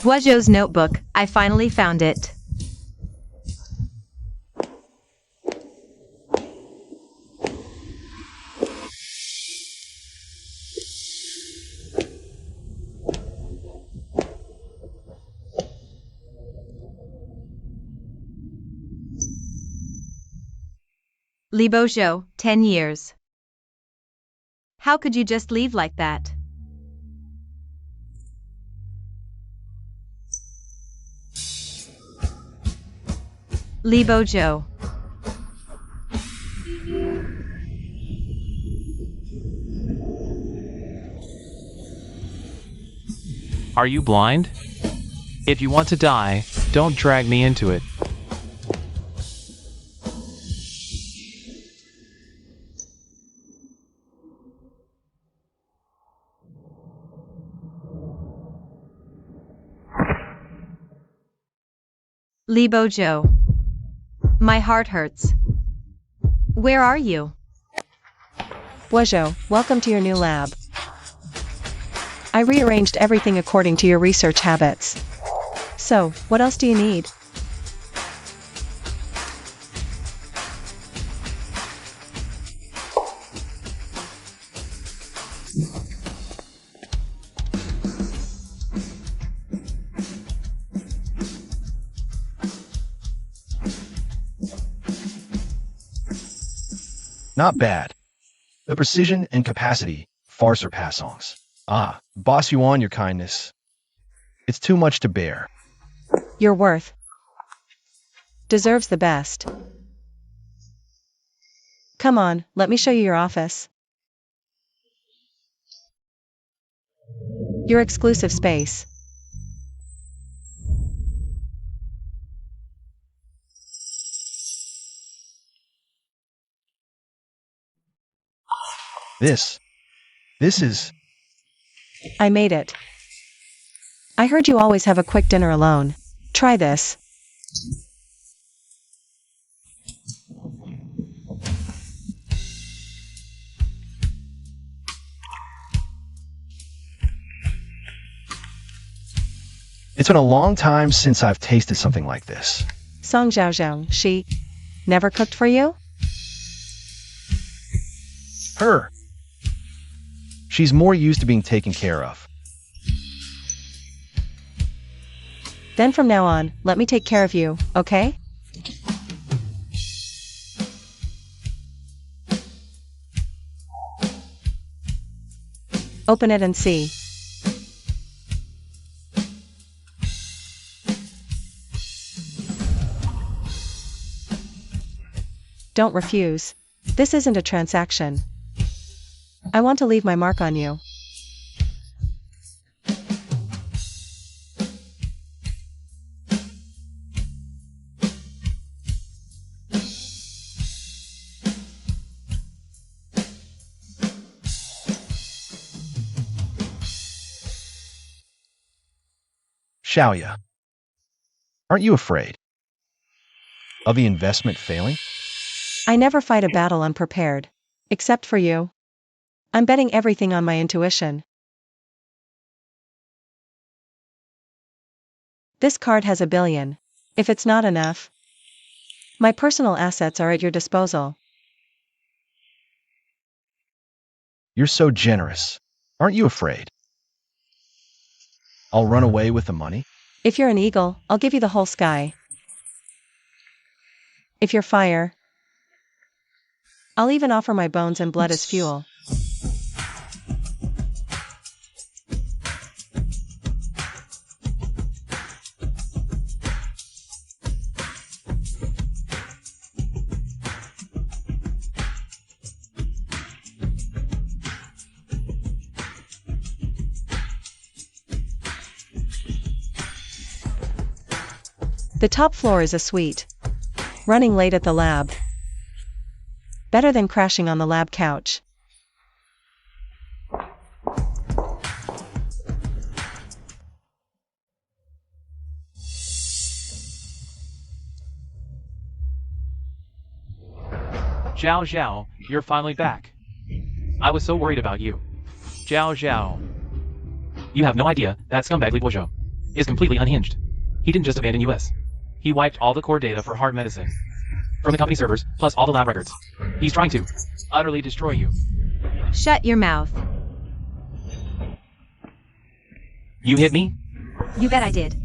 Guozhou's notebook, I finally found it. Li Boozhou, 10 years. How could you just leave like that? Li Boozhou. Are you blind? If you want to die, don't drag me into it. Li Boozhou. My heart hurts. Where are you? Guozhou, welcome to your new lab. I rearranged everything according to your research habits. So, what else do you need? Not bad. The precision and capacity far surpass songs. Ah, boss you on your kindness. It's too much to bear. Your worth deserves the best. Come on, let me show you your office. Your exclusive space. This is... I made it. I heard you always have a quick dinner alone. Try this. It's been a long time since I've tasted something like this. Song Zhao, she never cooked for you? Her. She's more used to being taken care of. Then from now on, let me take care of you, okay? Open it and see. Don't refuse. This isn't a transaction. I want to leave my mark on you. Xiaoya, aren't you afraid of the investment failing? I never fight a battle unprepared. Except for you. I'm betting everything on my intuition. This card has $1 billion. If it's not enough, my personal assets are at your disposal. You're so generous. Aren't you afraid I'll run away with the money? If you're an eagle, I'll give you the whole sky. If you're fire, I'll even offer my bones and blood as fuel. The top floor is a suite. Running late at the lab. Better than crashing on the lab couch. Zhao, you're finally back. I was so worried about you. Zhao. You have no idea that scumbag Li Boozhou is completely unhinged. He didn't just abandon US. He wiped all the core data for heart medicine from the company servers, plus all the lab records. He's trying to utterly destroy you. Shut your mouth. You hit me? You bet I did.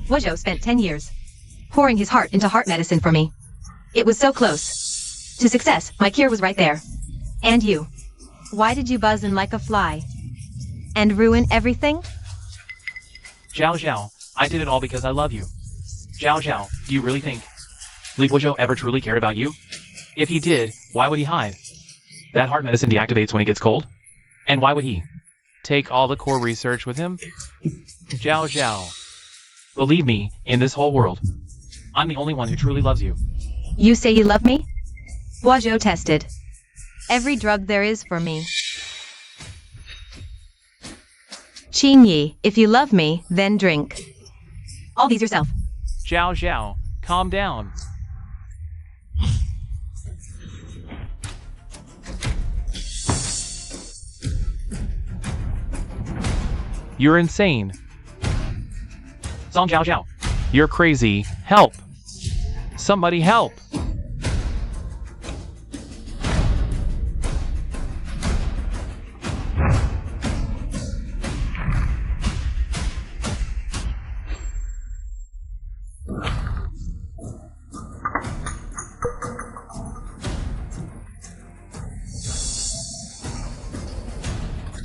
Wojo spent 10 years pouring his heart into heart medicine for me. It was so close to success. My cure was right there. And you. Why did you buzz in like a fly? And ruin everything? Zhao Zhao, I did it all because I love you. Zhao Zhao, do you really think Li Guozhou ever truly cared about you? If he did, why would he hide? That heart medicine deactivates when it gets cold? And why would he take all the core research with him? Zhao Zhao, believe me, in this whole world, I'm the only one who truly loves you. You say you love me? Guozhou tested every drug there is for me. Qingyi, if you love me, then drink all these yourself. Zhao Zhao, calm down. You're insane. Song Zhao Zhao, you're crazy. Help! Somebody help!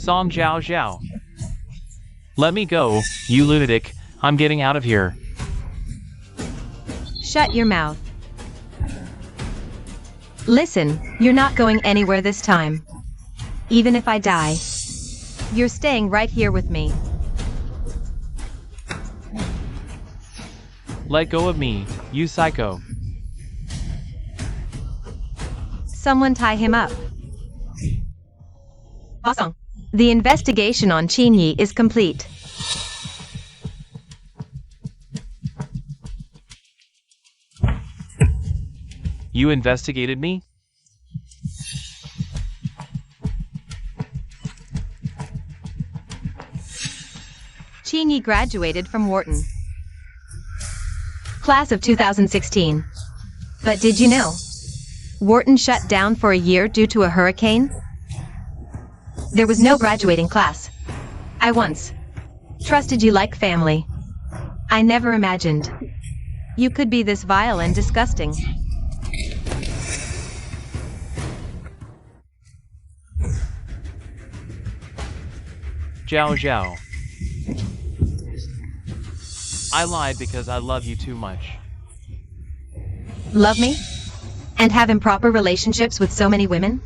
Song Zhao Zhao. Let me go, you lunatic. I'm getting out of here. Shut your mouth. Listen, you're not going anywhere this time. Even if I die, you're staying right here with me. Let go of me, you psycho. Someone tie him up. Awesome. The investigation on Qingyi is complete. You investigated me? Qingyi graduated from Wharton. Class of 2016. But did you know? Wharton shut down for a year due to a hurricane? There was no graduating class. I once trusted you like family. I never imagined you could be this vile and disgusting. Zhao Zhao. I lied because I love you too much. Love me? And have improper relationships with so many women?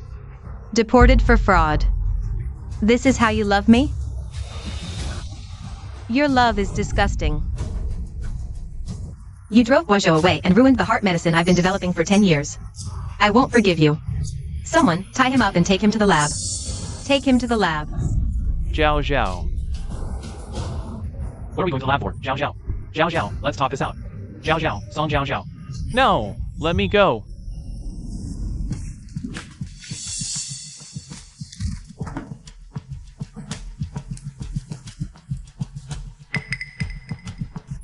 Deported for fraud. This is how you love me? Your love is disgusting. You drove Guozhou away and ruined the heart medicine I've been developing for 10 years. I won't forgive you. Someone, tie him up and take him to the lab. Take him to the lab. Zhao Zhao. What are we going to the lab for? Zhao Zhao. Zhao Zhao, let's talk this out. Zhao Zhao, Song Zhao Zhao. No, let me go.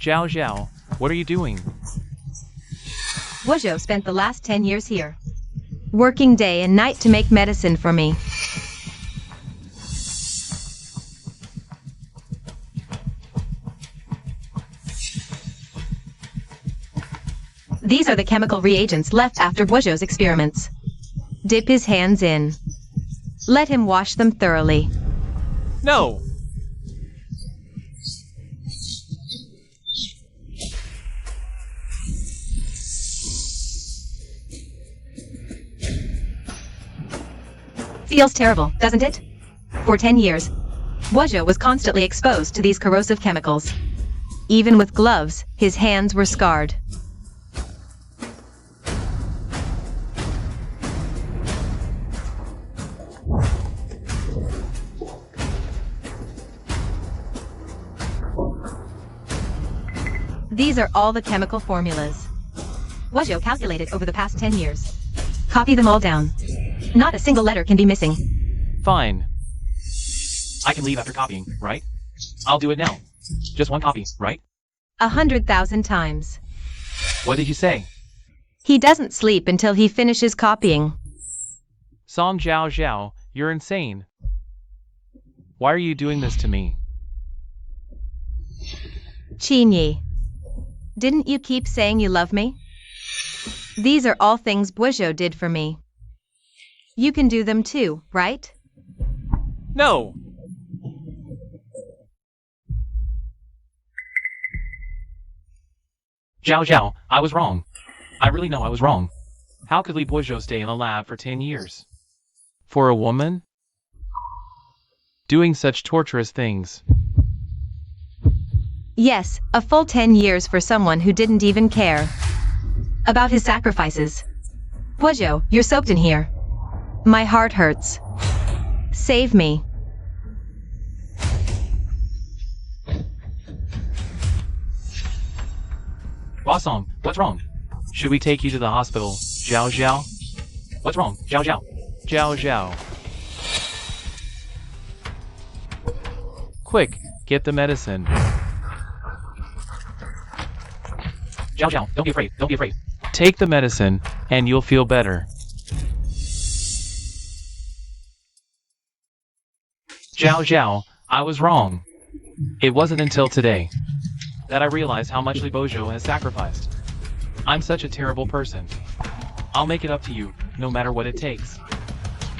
Zhao Zhao, what are you doing? Guozhou spent the last 10 years here, working day and night to make medicine for me. These are the chemical reagents left after Guozhou's experiments. Dip his hands in. Let him wash them thoroughly. No! Feels terrible, doesn't it? For 10 years, Guozhou was constantly exposed to these corrosive chemicals. Even with gloves, his hands were scarred. These are all the chemical formulas Guozhou calculated over the past 10 years. Copy them all down. Not a single letter can be missing. Fine. I can leave after copying, right? I'll do it now. Just one copy, right? 100,000 times. What did you say? He doesn't sleep until he finishes copying. Song Zhao Zhao, you're insane. Why are you doing this to me? Chinyi, didn't you keep saying you love me? These are all things Buozhou did for me. You can do them too, right? No! Zhao Zhao, I was wrong. I really know I was wrong. How could Li Buozhou stay in the lab for 10 years? For a woman? Doing such torturous things. Yes, a full 10 years for someone who didn't even care about his sacrifices. Buozhou, you're soaked in here. My heart hurts. Save me. Bossong, what's wrong? Should we take you to the hospital, Zhao Zhao? What's wrong, Zhao Zhao? Zhao Zhao. Quick, get the medicine. Zhao Zhao, don't be afraid, don't be afraid. Take the medicine, and you'll feel better. Zhao Zhao, I was wrong. It wasn't until today that I realized how much Li Buozhou has sacrificed. I'm such a terrible person. I'll make it up to you, no matter what it takes.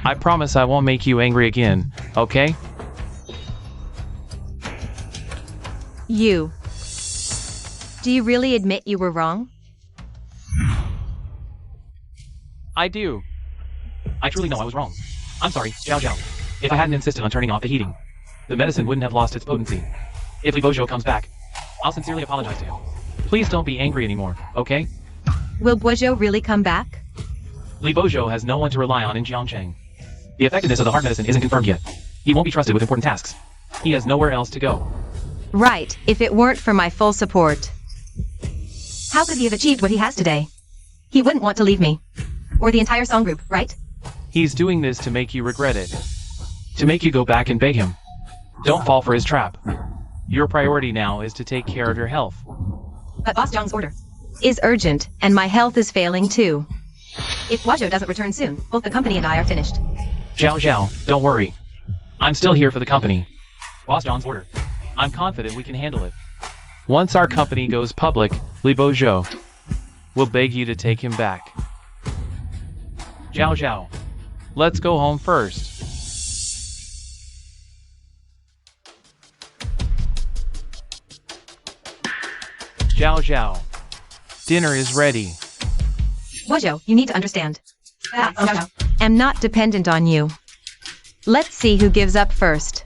I promise I won't make you angry again, okay? You. Do you really admit you were wrong? I do. I truly know I was wrong. I'm sorry, Zhao Zhao. If I hadn't insisted on turning off the heating, the medicine wouldn't have lost its potency. If Li Buozhou comes back, I'll sincerely apologize to him. Please don't be angry anymore, okay? Will Buozhou really come back? Li Buozhou has no one to rely on in Jiangcheng. The effectiveness of the heart medicine isn't confirmed yet. He won't be trusted with important tasks. He has nowhere else to go. Right, if it weren't for my full support. How could he have achieved what he has today? He wouldn't want to leave me. Or the entire song group, right? He's doing this to make you regret it. To make you go back and beg him. Don't fall for his trap. Your priority now is to take care of your health. But Boss Zhang's order is urgent, and my health is failing too. If Buozhou doesn't return soon, both the company and I are finished. Zhao Zhao, don't worry. I'm still here for the company. Boss Zhang's order. I'm confident we can handle it. Once our company goes public, Li Buozhou will beg you to take him back. Zhao Zhao, let's go home first. Zhao Zhao, dinner is ready. Buozhou, you need to understand. I am not dependent on you. Let's see who gives up first.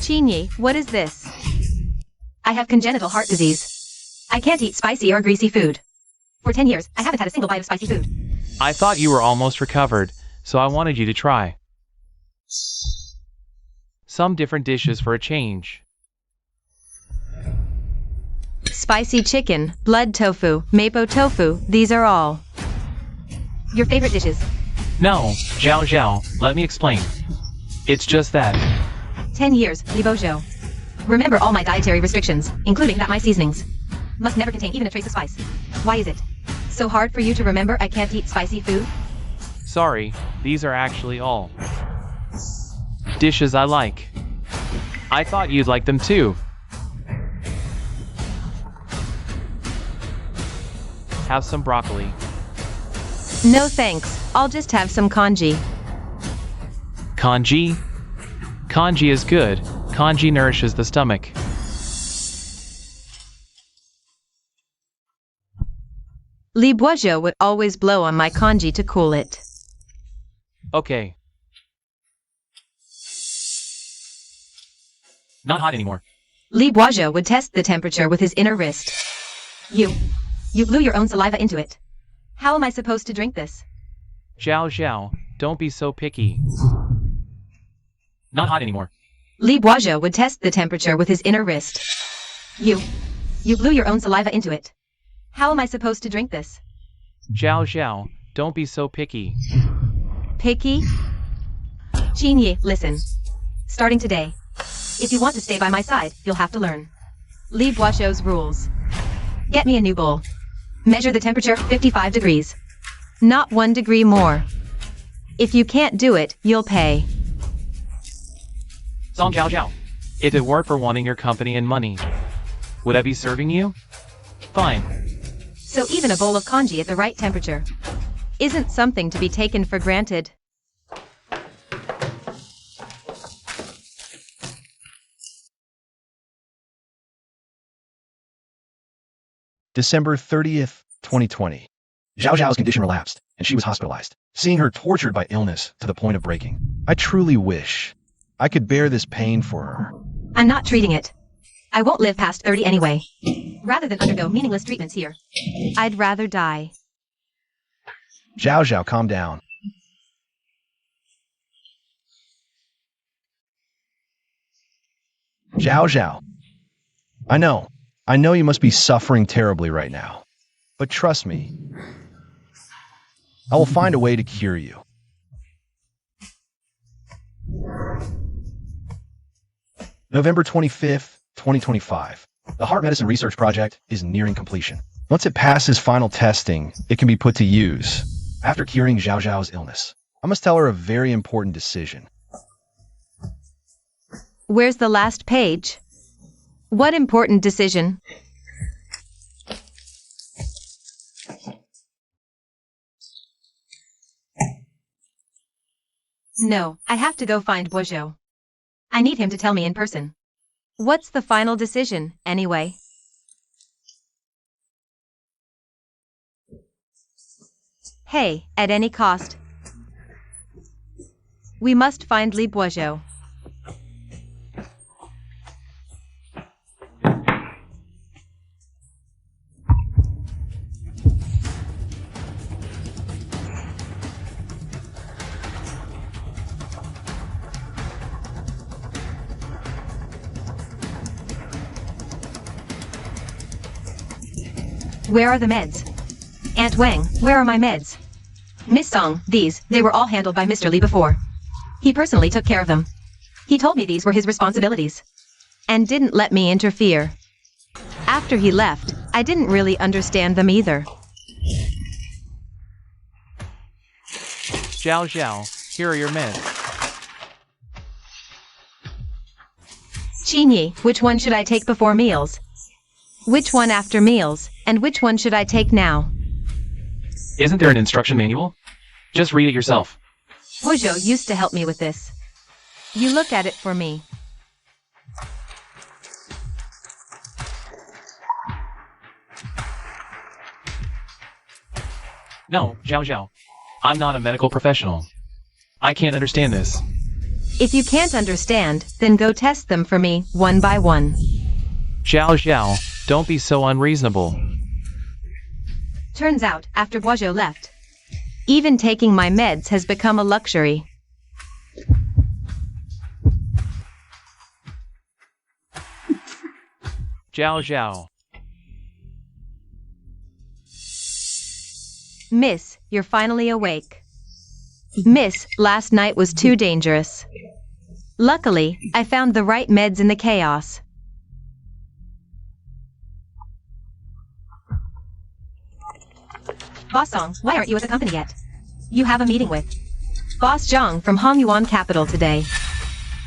Chinyi, what is this? I have congenital heart disease. I can't eat spicy or greasy food. For 10 years, I haven't had a single bite of spicy food. I thought you were almost recovered, so I wanted you to try some different dishes for a change. Spicy chicken, blood tofu, mapo tofu, these are all your favorite dishes. No, Zhao Zhao, let me explain. It's just that 10 years, Li Buozhou. Remember all my dietary restrictions, including that my seasonings must never contain even a trace of spice. Why is it so hard for you to remember I can't eat spicy food? Sorry, these are actually all dishes I like. I thought you'd like them too. Have some broccoli. No thanks, I'll just have some congee. Congee? Congee is good. Congee nourishes the stomach. Li Buozhou would always blow on my congee to cool it. Okay. Not hot anymore. Li Boisjeu would test the temperature with his inner wrist. You blew your own saliva into it. How am I supposed to drink this? Zhao Zhao, don't be so picky. Not hot anymore. Li Boisjeu would test the temperature with his inner wrist. You blew your own saliva into it. How am I supposed to drink this? Zhao Zhao, don't be so picky. Picky? Qinyi, listen. Starting today, if you want to stay by my side, you'll have to learn Li Boisjeu's rules. Get me a new bowl. Measure the temperature 55 degrees. Not 1 degree more. If you can't do it, you'll pay. Song Zhao Zhao, if it weren't for wanting your company and money, would I be serving you? Fine. So even a bowl of congee at the right temperature isn't something to be taken for granted. December 30th, 2020. Zhao Zhao's condition relapsed, and she was hospitalized, seeing her tortured by illness to the point of breaking. I truly wish I could bear this pain for her. I'm not treating it. I won't live past 30 anyway. Rather than undergo meaningless treatments here, I'd rather die. Zhao Zhao, calm down. Zhao Zhao. I know you must be suffering terribly right now. But trust me, I will find a way to cure you. November 25th, 2025. The Heart Medicine Research Project is nearing completion. Once it passes final testing, it can be put to use. After curing Zhao Zhao's illness, I must tell her a very important decision. Where's the last page? What important decision? No, I have to go find Boisjeu. I need him to tell me in person. What's the final decision, anyway? Hey, at any cost, we must find Li Boisjeu. Where are the meds? Aunt Wang, where are my meds? Miss Song, they were all handled by Mr. Li before. He personally took care of them. He told me these were his responsibilities. And didn't let me interfere. After he left, I didn't really understand them either. Zhao Zhao, here are your meds. Qinyi, which one should I take before meals? Which one after meals, and which one should I take now? Isn't there an instruction manual? Just read it yourself. Boisjeu used to help me with this. You look at it for me. No, Zhao Zhao. I'm not a medical professional. I can't understand this. If you can't understand, then go test them for me, one by one. Zhao Zhao, don't be so unreasonable. Turns out, after Boisjeu left, even taking my meds has become a luxury. Zhao Zhao. Miss, you're finally awake. Miss, last night was too dangerous. Luckily, I found the right meds in the chaos. Boss Song, why aren't you at the company yet? You have a meeting with Boss Zhang from Hongyuan Capital today.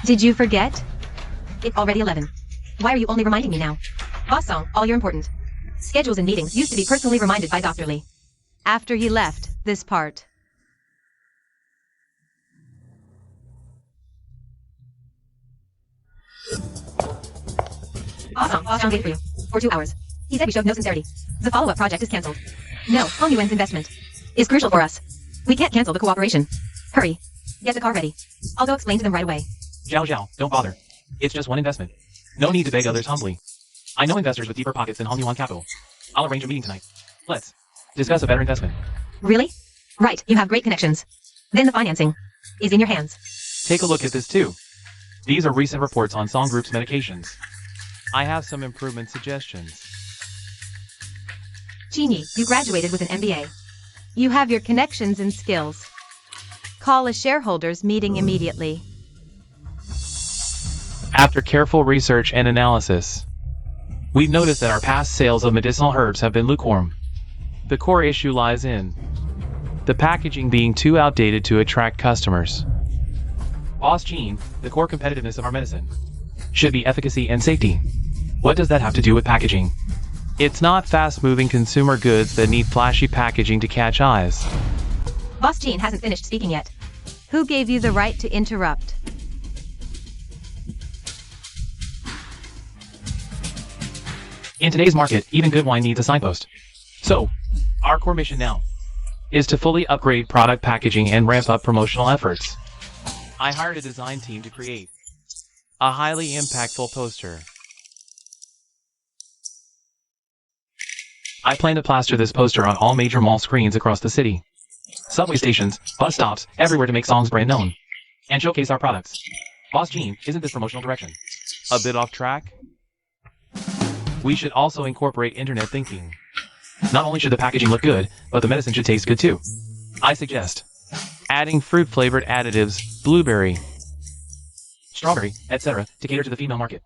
Did you forget? It's already 11. Why are you only reminding me now? Boss Song, all you're important. Schedules and meetings used to be personally reminded by Dr. Li. After he left, this part. Boss Zhang waited for you. For 2 hours. He said we showed no sincerity. The follow-up project is cancelled. No, Hongyuan's investment is crucial for us. We can't cancel the cooperation. Hurry. Get the car ready. I'll go explain to them right away. Zhao Zhao, don't bother. It's just one investment. No need to beg others humbly. I know investors with deeper pockets than Hong Yuan Capital. I'll arrange a meeting tonight. Let's discuss a better investment. Really? Right, you have great connections. Then the financing is in your hands. Take a look at this too. These are recent reports on Song Group's medications. I have some improvement suggestions. Chinyi, you graduated with an MBA. You have your connections and skills. Call a shareholders meeting immediately. After careful research and analysis, we've noticed that our past sales of medicinal herbs have been lukewarm. The core issue lies in the packaging being too outdated to attract customers. Boss Gene, the core competitiveness of our medicine should be efficacy and safety. What does that have to do with packaging? It's not fast-moving consumer goods that need flashy packaging to catch eyes. Boss Gene hasn't finished speaking yet. Who gave you the right to interrupt? In today's market, even good wine needs a signpost. So, our core mission now is to fully upgrade product packaging and ramp up promotional efforts. I hired a design team to create a highly impactful poster. I plan to plaster this poster on all major mall screens across the city. Subway stations, bus stops, everywhere to make Song's brand known and showcase our products. Boss Gene, isn't this promotional direction a bit off track? We should also incorporate internet thinking. Not only should the packaging look good, but the medicine should taste good too. I suggest adding fruit-flavored additives, blueberry, strawberry, etc. to cater to the female market.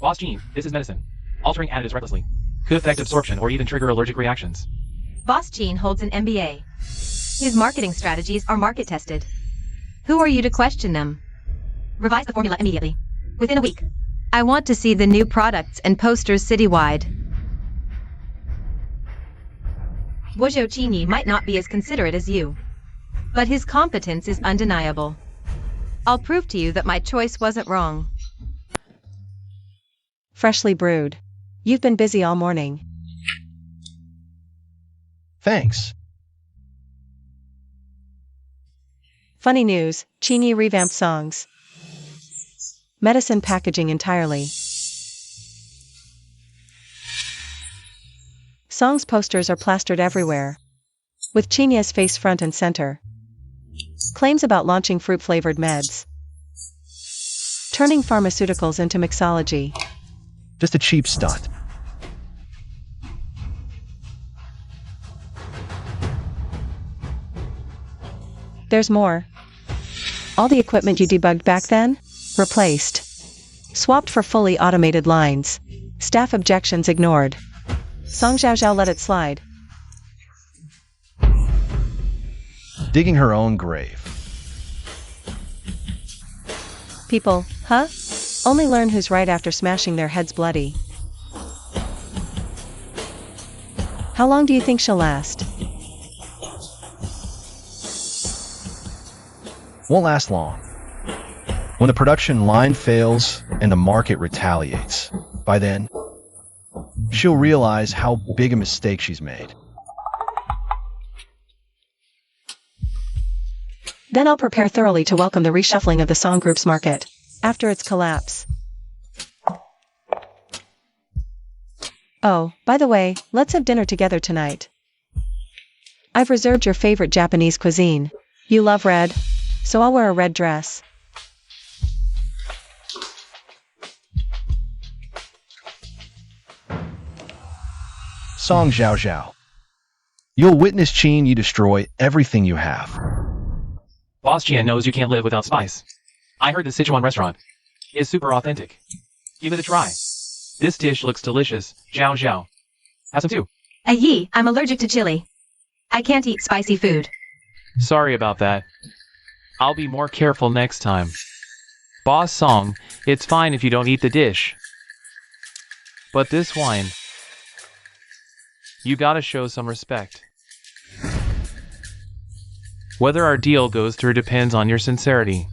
Boss Gene, this is medicine. Altering additives recklessly could affect absorption or even trigger allergic reactions. Boss Gene holds an MBA. His marketing strategies are market-tested. Who are you to question them? Revise the formula immediately. Within a week. I want to see the new products and posters citywide. Guozhou Chinyi might not be as considerate as you, but his competence is undeniable. I'll prove to you that my choice wasn't wrong. Freshly brewed. You've been busy all morning. Thanks. Funny news, Chinyi revamped Song's medicine packaging entirely. Song's posters are plastered everywhere, with Chinyi's face front and center. Claims about launching fruit-flavored meds, turning pharmaceuticals into mixology. Just a cheap stunt. There's more. All the equipment you debugged back then? Replaced. Swapped for fully automated lines. Staff objections ignored. Song Zhaozhao let it slide. Digging her own grave. People, huh? Only learn who's right after smashing their heads bloody. How long do you think she'll last? Won't last long. When the production line fails and the market retaliates, by then, she'll realize how big a mistake she's made. Then I'll prepare thoroughly to welcome the reshuffling of the Song Group's market, after its collapse. Oh, by the way, let's have dinner together tonight. I've reserved your favorite Japanese cuisine. You love red, so I'll wear a red dress. Song Zhaozhao. You'll witness Chinyi destroy everything you have. Boss Jian knows you can't live without spice. I heard the Sichuan restaurant is super authentic. Give it a try. This dish looks delicious. Zhao Zhao. Have some too. Aye, I'm allergic to chili. I can't eat spicy food. Sorry about that. I'll be more careful next time. Boss Song, it's fine if you don't eat the dish. But this wine, you gotta show some respect. Whether our deal goes through depends on your sincerity.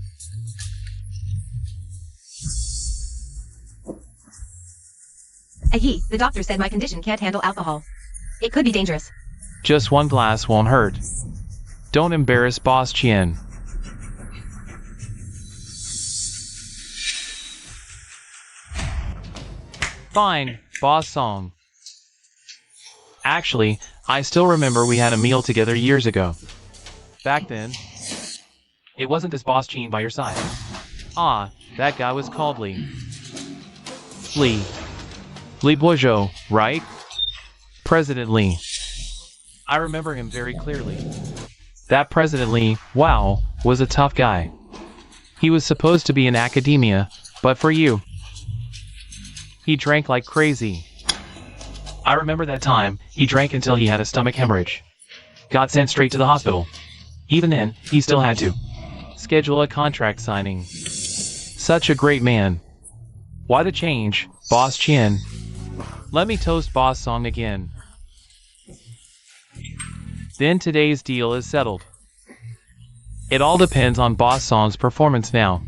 Aye, the doctor said my condition can't handle alcohol. It could be dangerous. Just one glass won't hurt. Don't embarrass Boss Chien. Fine, Boss Song. Actually, I still remember we had a meal together years ago. Back then, it wasn't this Boss Gene by your side. Ah, that guy was called Lee. Lee Bourgeois, right? President Lee. I remember him very clearly. That President Lee, wow, was a tough guy. He was supposed to be in academia, but for you, he drank like crazy. I remember that time, he drank until he had a stomach hemorrhage. Got sent straight to the hospital. Even then, he still had to schedule a contract signing. Such a great man. Why the change, Boss Chin? Let me toast Boss Song again. Then today's deal is settled. It all depends on Boss Song's performance now.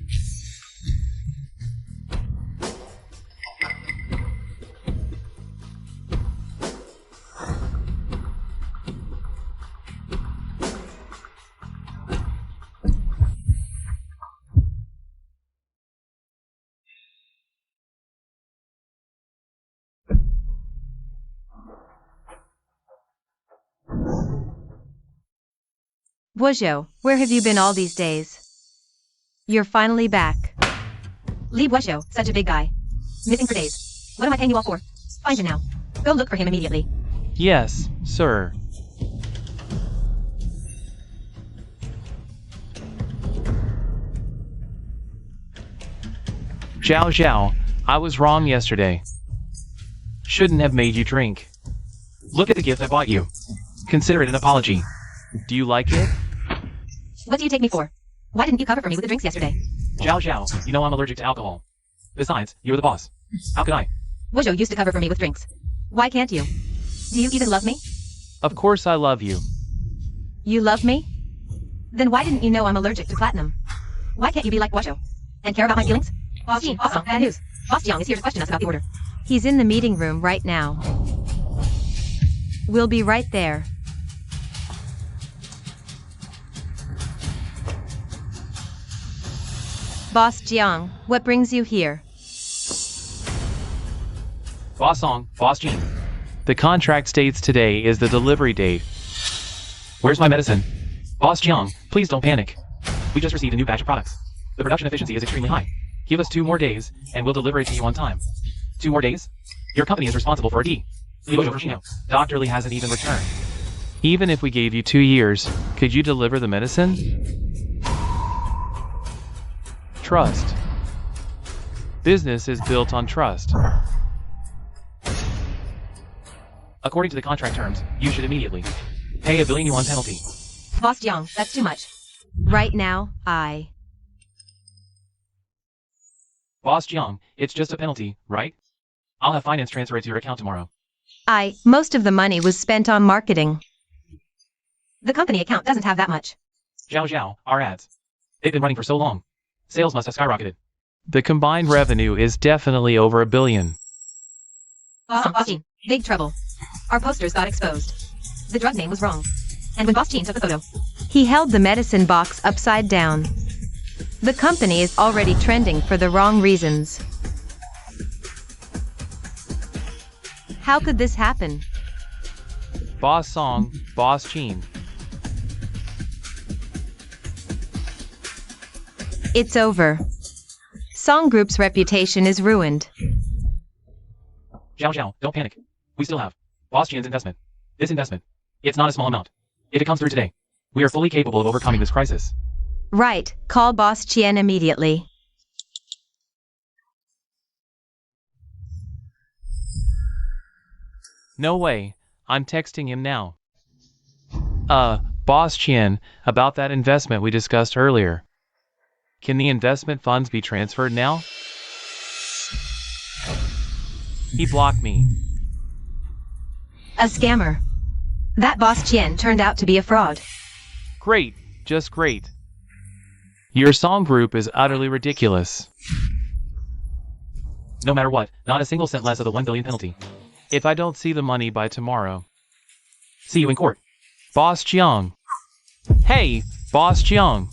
Bourgeois, where have you been all these days? You're finally back. Lee Bourgeois, such a big guy. Missing for days. What am I paying you all for? Find him now. Go look for him immediately. Yes, sir. Zhao Zhao, I was wrong yesterday. Shouldn't have made you drink. Look at the gift I bought you. Consider it an apology. Do you like it? What do you take me for? Why didn't you cover for me with the drinks yesterday? Zhao Zhao, you know I'm allergic to alcohol. Besides, you're the boss. How could I? Bourgeois used to cover for me with drinks. Why can't you? Do you even love me? Of course I love you. You love me? Then why didn't you know I'm allergic to platinum? Why can't you be like Bourgeois and care about my feelings? Boss Jean, Boss Song, bad news. Boss Jiang is here to question us about the order. He's in the meeting room right now. We'll be right there. Boss Jiang, what brings you here? Boss Song, Boss Jean. The contract states today is the delivery date. Where's my medicine? Boss Jiang, please don't panic. We just received a new batch of products. The production efficiency is extremely high. Give us 2 more days, and we'll deliver it to you on time. 2 more days? Your company is responsible for a D. Dr. Lee hasn't even returned. Even if we gave you 2 years, could you deliver the medicine? Trust. Business is built on trust. According to the contract terms, you should immediately pay $1 billion penalty. Boss Jiang, that's too much. Right now, Boss Jiang, it's just a penalty, right? I'll have finance transfer it to your account tomorrow. Most of the money was spent on marketing. The company account doesn't have that much. Zhao Zhao, our ads. They've been running for so long. Sales must have skyrocketed. The combined revenue is definitely over $1 billion. Boss Jean, big trouble. Our posters got exposed. The drug name was wrong. And when Boss Jean took the photo, he held the medicine box upside down. The company is already trending for the wrong reasons. How could this happen? Boss Song, Boss Jean. It's over. Song Group's reputation is ruined. Zhao Zhao, don't panic. We still have Boss Jian's investment. This investment, it's not a small amount. If it comes through today, we are fully capable of overcoming this crisis. Right, call Boss Qian immediately. No way, I'm texting him now. Boss Qian, about that investment we discussed earlier. Can the investment funds be transferred now? He blocked me. A scammer. That Boss Qian turned out to be a fraud. Great, just great. Your song group is utterly ridiculous. No matter what, not a single cent less of the $1 billion penalty. If I don't see the money by tomorrow. See you in court. Boss Jiang. Hey, Boss Jiang.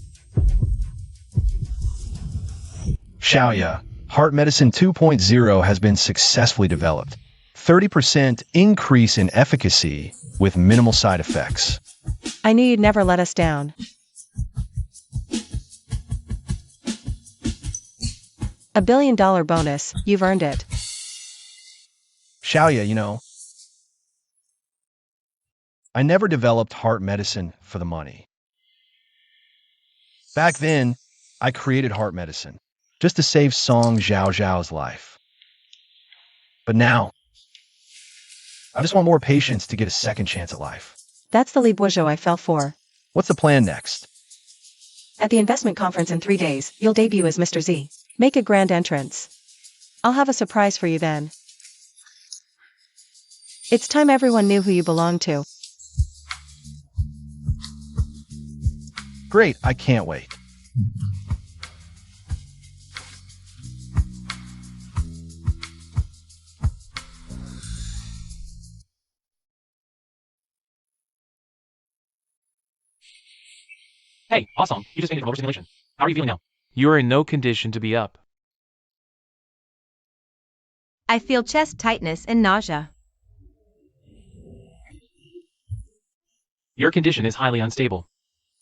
Xiaoya, Heart Medicine 2.0 has been successfully developed. 30% increase in efficacy with minimal side effects. I knew you'd never let us down. $1 billion bonus, you've earned it. Xiaoya, I never developed heart medicine for the money. Back then, I created heart medicine just to save Song Zhao's life. But now, I just want more patients to get a second chance at life. That's the Li Boizhou I fell for. What's the plan next? At the investment conference in 3 days, you'll debut as Mr. Z. Make a grand entrance. I'll have a surprise for you then. It's time everyone knew who you belong to. Great, I can't wait. Hey, awesome. You just fainted from overstimulation. How are you feeling now? You are in no condition to be up. I feel chest tightness and nausea. Your condition is highly unstable.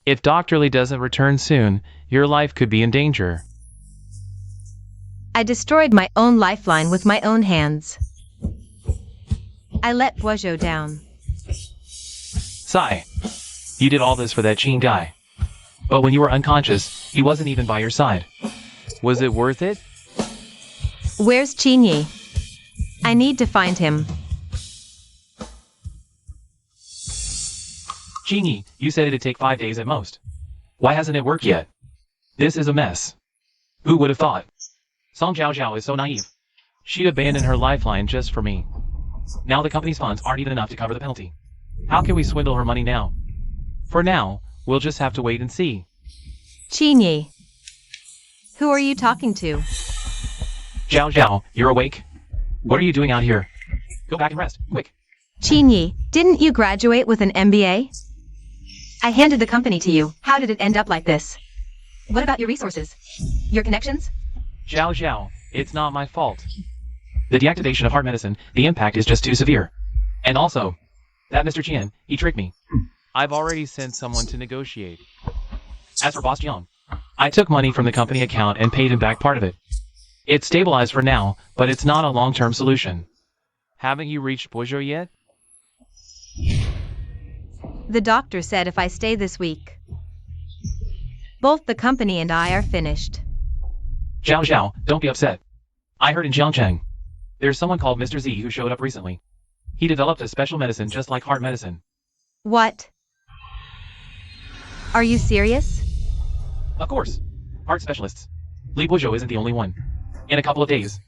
If Dr. Li doesn't return soon, your life could be in danger. I destroyed my own lifeline with my own hands. I let Boizhou down. Sigh. You did all this for that Qin guy. But when you were unconscious, he wasn't even by your side. Was it worth it? Where's Qinyi? I need to find him. Qinyi, you said it'd take 5 days at most. Why hasn't it worked yet? This is a mess. Who would have thought? Song Zhao is so naive. She'd abandon her lifeline just for me. Now the company's funds aren't even enough to cover the penalty. How can we swindle her money now? For now, we'll just have to wait and see. Qinyi. Who are you talking to? Zhao, you're awake? What are you doing out here? Go back and rest, quick. Qinyi, didn't you graduate with an MBA? I handed the company to you. How did it end up like this? What about your resources? Your connections? Zhao, it's not my fault. The deactivation of heart medicine, the impact is just too severe. And also, that Mr. Qian, he tricked me. I've already sent someone to negotiate. As for Boss Jiang, I took money from the company account and paid him back part of it. It's stabilized for now, but it's not a long-term solution. Haven't you reached Boizhou yet? The doctor said if I stay this week, both the company and I are finished. Zhao, don't be upset. I heard in Jiangcheng, there's someone called Mr. Z who showed up recently. He developed a special medicine just like heart medicine. What? Are you serious? Of course. Heart specialists. Li Boizhou isn't the only one. In a couple of days,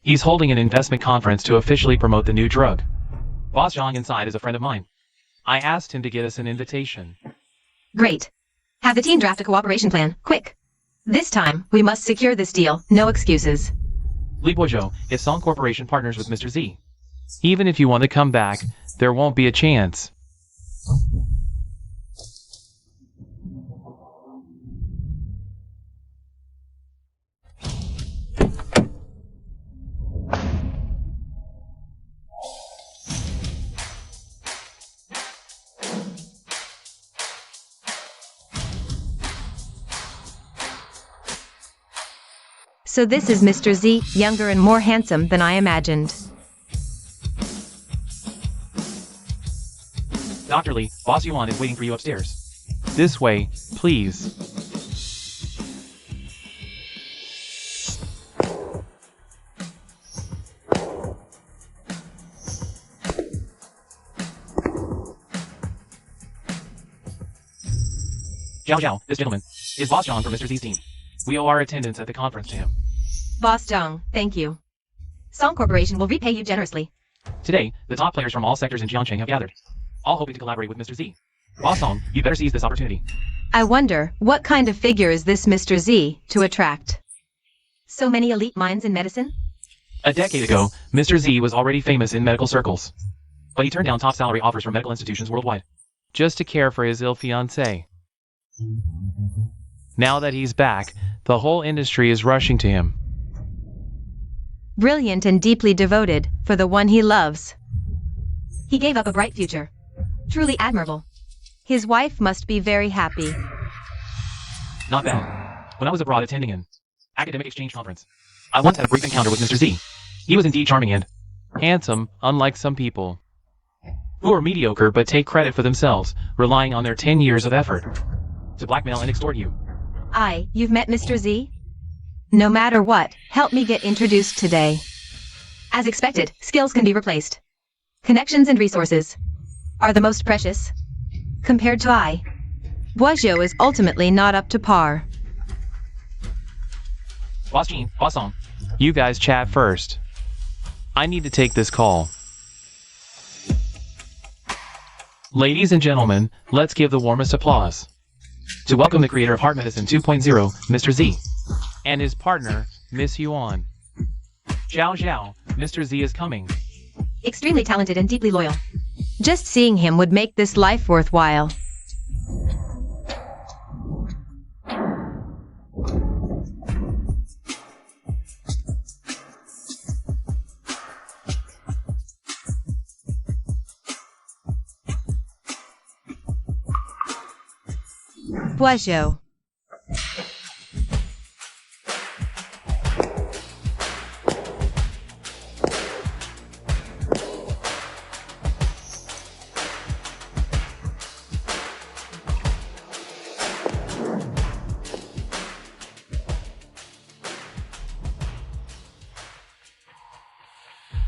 he's holding an investment conference to officially promote the new drug. Boss Zhang inside is a friend of mine. I asked him to get us an invitation. Great. Have the team draft a cooperation plan, quick. This time, we must secure this deal, no excuses. Li Boizhou is Song Corporation partners with Mr. Z. Even if you want to come back, there won't be a chance. So this is Mr. Z, younger and more handsome than I imagined. Dr. Li, Boss Yuan is waiting for you upstairs. This way, please. Zhao, this gentleman is Boss Zhang from Mr. Z's team. We owe our attendance at the conference to him. Boss Zhang, thank you. Song Corporation will repay you generously. Today, the top players from all sectors in Jiangcheng have gathered, all hoping to collaborate with Mr. Z. Boss Song, you better seize this opportunity. I wonder, what kind of figure is this Mr. Z to attract? So many elite minds in medicine? A decade ago, Mr. Z was already famous in medical circles. But he turned down top salary offers from medical institutions worldwide, just to care for his ill fiancée. Now that he's back, the whole industry is rushing to him. Brilliant and deeply devoted, for the one he loves. He gave up a bright future. Truly admirable. His wife must be very happy. Not bad. When I was abroad attending an academic exchange conference, I once had a brief encounter with Mr. Z. He was indeed charming and handsome, unlike some people who are mediocre but take credit for themselves, relying on their 10 years of effort to blackmail and extort you. You've met Mr. Z? No matter what, help me get introduced today. As expected, skills can be replaced. Connections and resources are the most precious. Compared to Boisjot is ultimately not up to par. Boss Jean, Boss Song, you guys chat first. I need to take this call. Ladies and gentlemen, let's give the warmest applause to welcome the creator of Heart Medicine 2.0, Mr. Z, and his partner, Miss Yuan. Zhao Zhao, Mr. Z is coming. Extremely talented and deeply loyal. Just seeing him would make this life worthwhile. Boisjot.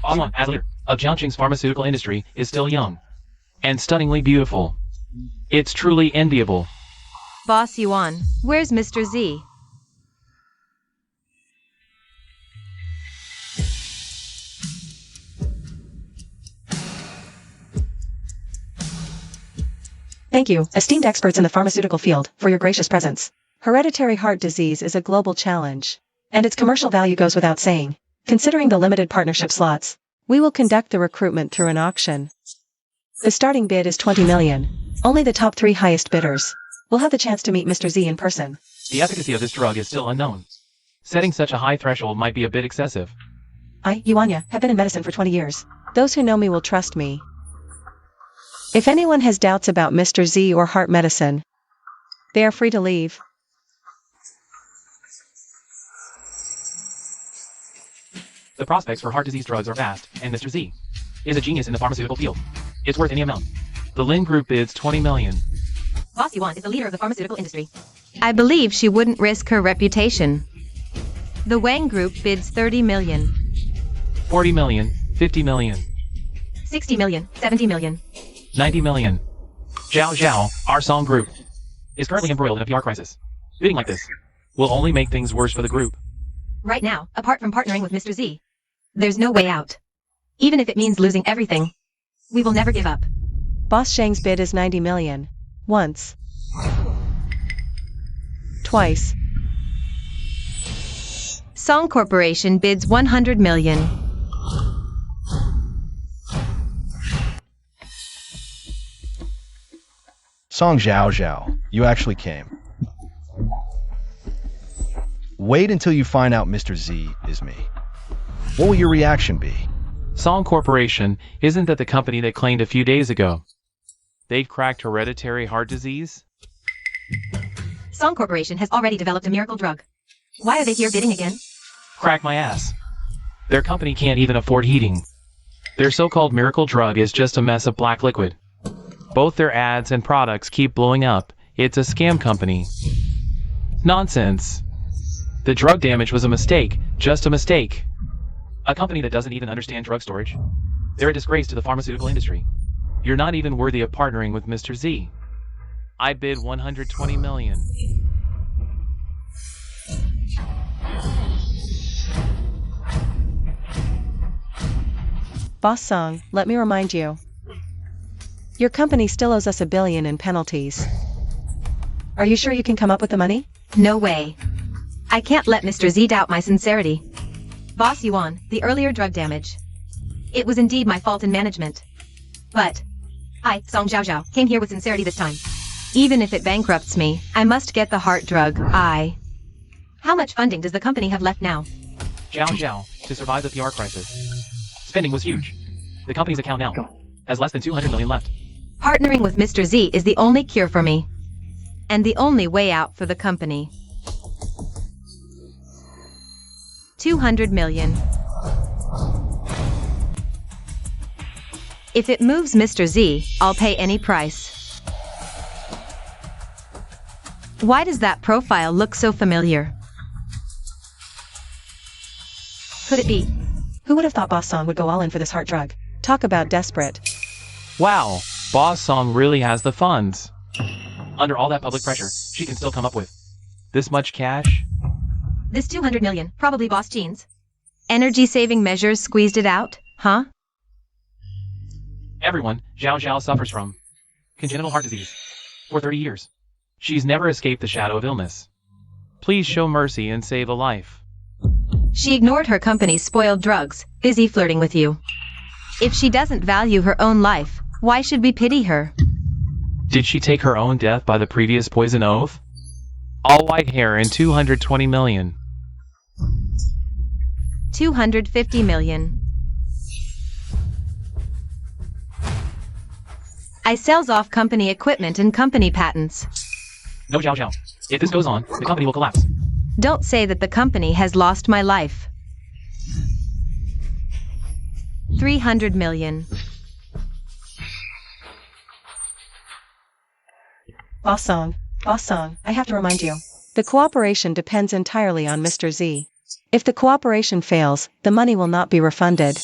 Boss Wang, as leader of Jiangqing's pharmaceutical industry, is still young and stunningly beautiful. It's truly enviable. Boss Yuan, where's Mr. Z? Thank you, esteemed experts in the pharmaceutical field, for your gracious presence. Hereditary heart disease is a global challenge, and its commercial value goes without saying. Considering the limited partnership slots, we will conduct the recruitment through an auction. The starting bid is 20 million. Only the top 3 highest bidders will have the chance to meet Mr. Z in person. The efficacy of this drug is still unknown. Setting such a high threshold might be a bit excessive. I, Yuanya, have been in medicine for 20 years. Those who know me will trust me. If anyone has doubts about Mr. Z or heart medicine, they are free to leave. The prospects for heart disease drugs are vast, and Mr. Z is a genius in the pharmaceutical field. It's worth any amount. The Lin Group bids 20 million. Boss Yuan is the leader of the pharmaceutical industry. I believe she wouldn't risk her reputation. The Wang Group bids 30 million. 40 million, 50 million, 60 million, 70 million. 90 million. Zhao Zhao, our Song Group, is currently embroiled in a PR crisis. Bidding like this will only make things worse for the group. Right now, apart from partnering with Mr. Z, there's no way out. Even if it means losing everything, we will never give up. Boss Shang's bid is 90 million. Once. Twice. Song Corporation bids 100 million. Song Zhao Zhao, you actually came. Wait until you find out Mr. Z is me. What will your reaction be? Song Corporation, isn't that the company that claimed a few days ago they'd cracked hereditary heart disease? Song Corporation has already developed a miracle drug. Why are they here bidding again? Crack my ass. Their company can't even afford heating. Their so-called miracle drug is just a mess of black liquid. Both their ads and products keep blowing up. It's a scam company. Nonsense. The drug damage was a mistake, just a mistake. A company that doesn't even understand drug storage. They're a disgrace to the pharmaceutical industry. You're not even worthy of partnering with Mr. Z. I bid 120 million. Boss Song, let me remind you. Your company still owes us $1 billion in penalties. Are you sure you can come up with the money? No way. I can't let Mr. Z doubt my sincerity. Boss Yuan, the earlier drug damage. It was indeed my fault in management. But I, Song Zhao Zhao, came here with sincerity this time. Even if it bankrupts me, I must get the heart drug. How much funding does the company have left now? Zhao Zhao, to survive the PR crisis. Spending was huge. The company's account now has less than 200 million left. Partnering with Mr. Z is the only cure for me. And the only way out for the company. 200 million. If it moves Mr. Z, I'll pay any price. Why does that profile look so familiar? Could it be? Who would have thought Boss Song would go all in for this heart drug? Talk about desperate. Wow, Boss Song really has the funds. Under all that public pressure, she can still come up with this much cash. This 200 million, probably Boss Jeans. Energy-saving measures squeezed it out, huh? Everyone, Zhao Zhao suffers from congenital heart disease for 30 years. She's never escaped the shadow of illness. Please show mercy and save a life. She ignored her company's spoiled drugs, busy flirting with you. If she doesn't value her own life, why should we pity her? Did she take her own death by the previous poison oath? All white hair and 220 million. 250 million. I sells off company equipment and company patents. No, Zhao Zhao. If this goes on, the company will collapse. Don't say that the company has lost my life. 300 million. Boss Song, I have to remind you. The cooperation depends entirely on Mr. Z. If the cooperation fails, the money will not be refunded.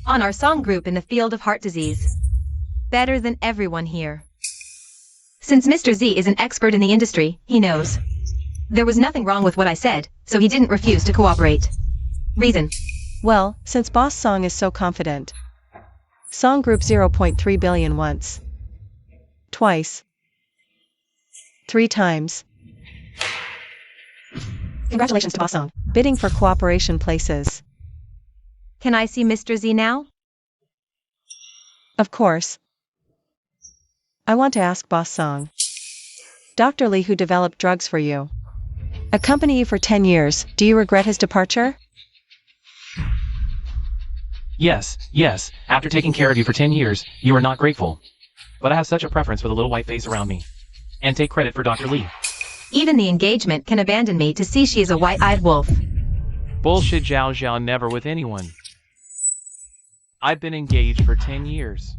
On our song group in the field of heart disease. Better than everyone here. Since Mr. Z is an expert in the industry, he knows. There was nothing wrong with what I said, so he didn't refuse to cooperate. Reason. Well, since Boss Song is so confident. Song Group 0.3 billion once. Twice. 3 times. Congratulations to Boss Song. Bidding for cooperation places. Can I see Mr. Z now? Of course. I want to ask Boss Song. Dr. Lee, who developed drugs for you, accompany you for 10 years, do you regret his departure? Yes, after taking care of you for 10 years, you are not grateful. But I have such a preference for the little white face around me. And take credit for Dr. Lee. Even the engagement can abandon me to see she is a white-eyed wolf. Bullshit, Zhao Zhao, never with anyone. I've been engaged for 10 years.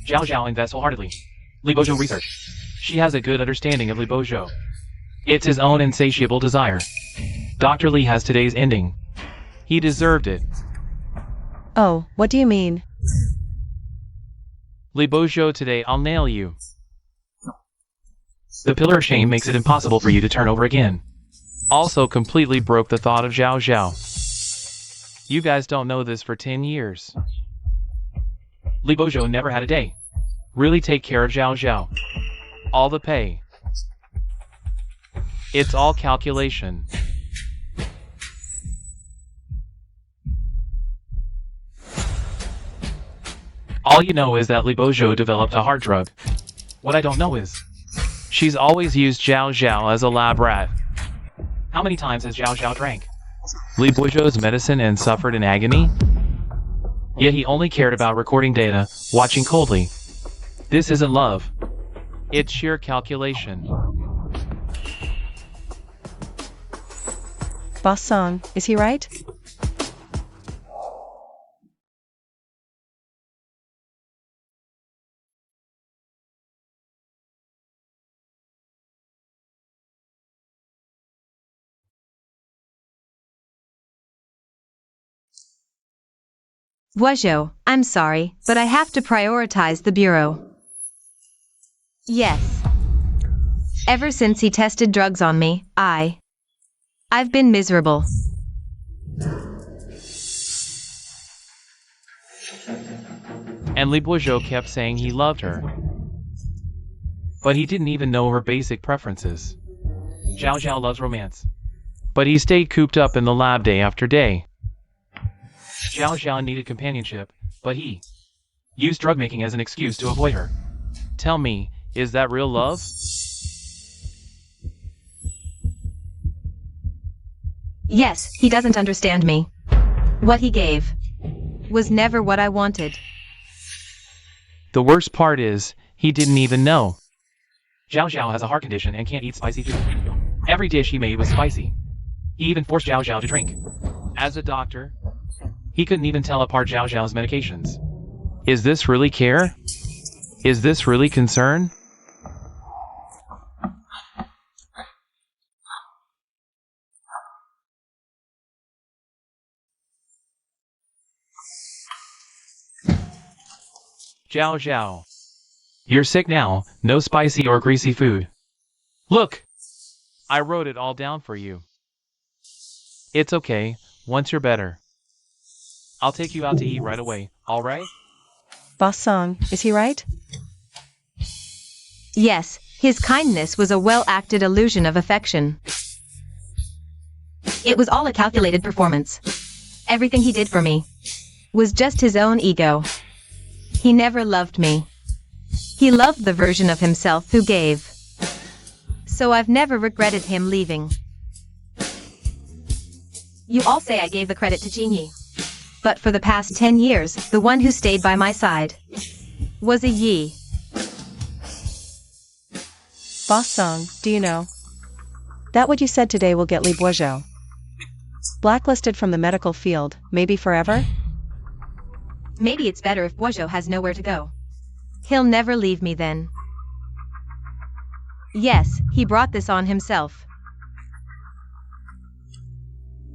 Zhao Zhao invests wholeheartedly. Li Bozhou research. She has a good understanding of Li Bozhou. It's his own insatiable desire. Dr. Lee has today's ending. He deserved it. Oh, what do you mean? Li Bozhou, today I'll nail you. The pillar of shame makes it impossible for you to turn over again. Also completely broke the thought of Zhao Zhao. You guys don't know this for 10 years. Li Bozhou never had a day. Really take care of Zhao Zhao. All the pay. It's all calculation. All you know is that Li Bozhou developed a heart drug. What I don't know is, she's always used Zhao Zhao as a lab rat. How many times has Zhao Zhao drank Li Bozhou's medicine and suffered in agony? Yet he only cared about recording data, watching coldly. This isn't love. It's sheer calculation. Boss Song, is he right? Boisjou, I'm sorry, but I have to prioritize the bureau. Yes. Ever since he tested drugs on me, I've been miserable. And Li Bozhou kept saying he loved her. But he didn't even know her basic preferences. Zhao Zhao loves romance. But he stayed cooped up in the lab day after day. Zhao Zhao needed companionship, but he used drug making as an excuse to avoid her. Tell me, is that real love? Yes, he doesn't understand me. What he gave was never what I wanted. The worst part is, he didn't even know. Zhao Zhao has a heart condition and can't eat spicy food. Every dish he made was spicy. He even forced Zhao Zhao to drink. As a doctor, he couldn't even tell apart Zhao Zhao's medications. Is this really care? Is this really concern? Zhao Zhao. You're sick now, no spicy or greasy food. Look! I wrote it all down for you. It's okay, once you're better. I'll take you out to eat right away, alright? Boss Song, is he right? Yes, his kindness was a well-acted illusion of affection. It was all a calculated performance. Everything he did for me was just his own ego. He never loved me. He loved the version of himself who gave. So I've never regretted him leaving. You all say I gave the credit to Jinyi. But for the past 10 years, the one who stayed by my side was a Yi. Boss Song, do you know that what you said today will get Li Boizhou blacklisted from the medical field, maybe forever? Maybe it's better if Boizhou has nowhere to go. He'll never leave me then. Yes, he brought this on himself.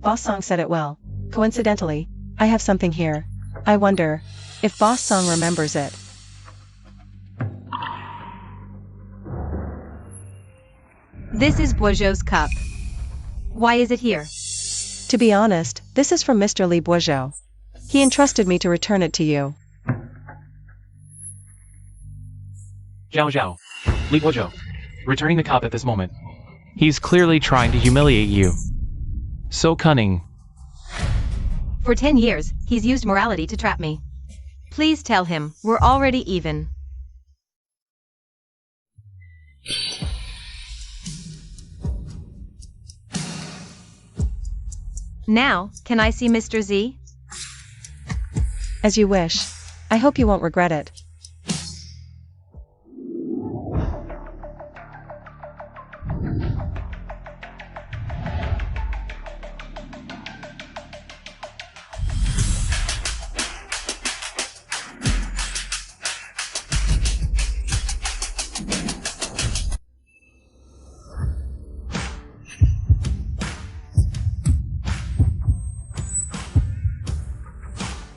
Boss Song said it well. Coincidentally, I have something here. I wonder if Boss Song remembers it. This is Boizhou's cup. Why is it here? To be honest, this is from Mr. Li Boizhou. He entrusted me to return it to you. Zhao Zhao. Li Boizhou. Returning the cup at this moment. He's clearly trying to humiliate you. So cunning. For 10 years, he's used morality to trap me. Please tell him, we're already even. Now, can I see Mr. Z? As you wish. I hope you won't regret it.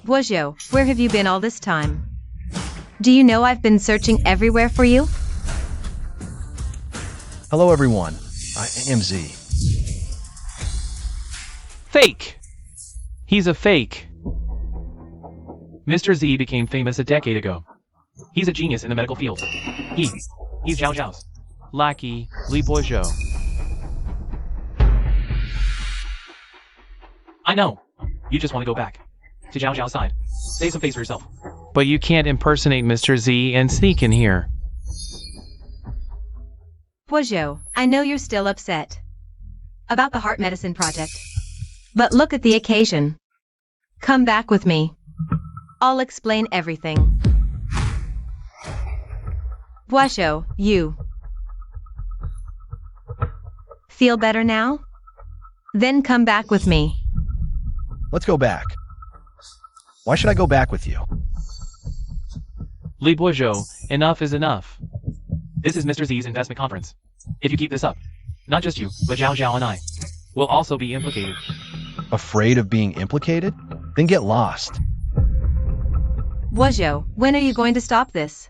Boizhou, where have you been all this time? Do you know I've been searching everywhere for you? Hello everyone, I am Z. Fake! He's a fake. Mr. Z became famous a decade ago. He's a genius in the medical field. He's Zhao Zhao's lackey, Li Boizhou. I know. You just want to go back to Zhao Zhao's side. Save some face for yourself. But you can't impersonate Mr. Z and sneak in here. Boizhou, I know you're still upset about the heart medicine project. But look at the occasion. Come back with me. I'll explain everything. Boizhou, you feel better now? Then come back with me. Let's go back. Why should I go back with you? Li Boizhou, enough is enough. This is Mr. Z's investment conference. If you keep this up, not just you, but Zhao Zhao and I will also be implicated. Afraid of being implicated? Then get lost. Boizhou, when are you going to stop this?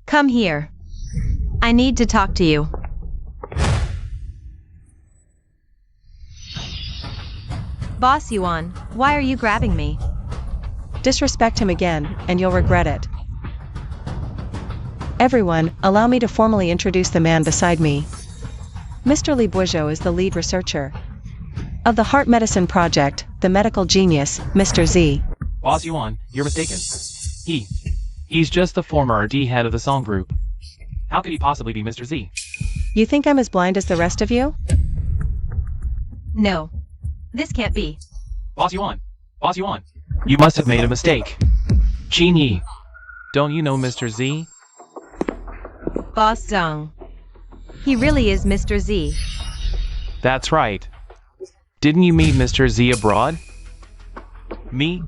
Come here. I need to talk to you. Boss Yuan, why are you grabbing me? Disrespect him again, and you'll regret it. Everyone, allow me to formally introduce the man beside me. Mr. Li Boizhou is the lead researcher of the Heart Medicine Project, the medical genius, Mr. Z. Boss Yuan, you're mistaken. He's just the former RD head of the song group. How could he possibly be Mr. Z? You think I'm as blind as the rest of you? No. This can't be. Boss Yuan! Boss Yuan! You must have made a mistake. Qingyi, don't you know Mr. Z? Boss Zhang. He really is Mr. Z. That's right. Didn't you meet Mr. Z abroad? Me?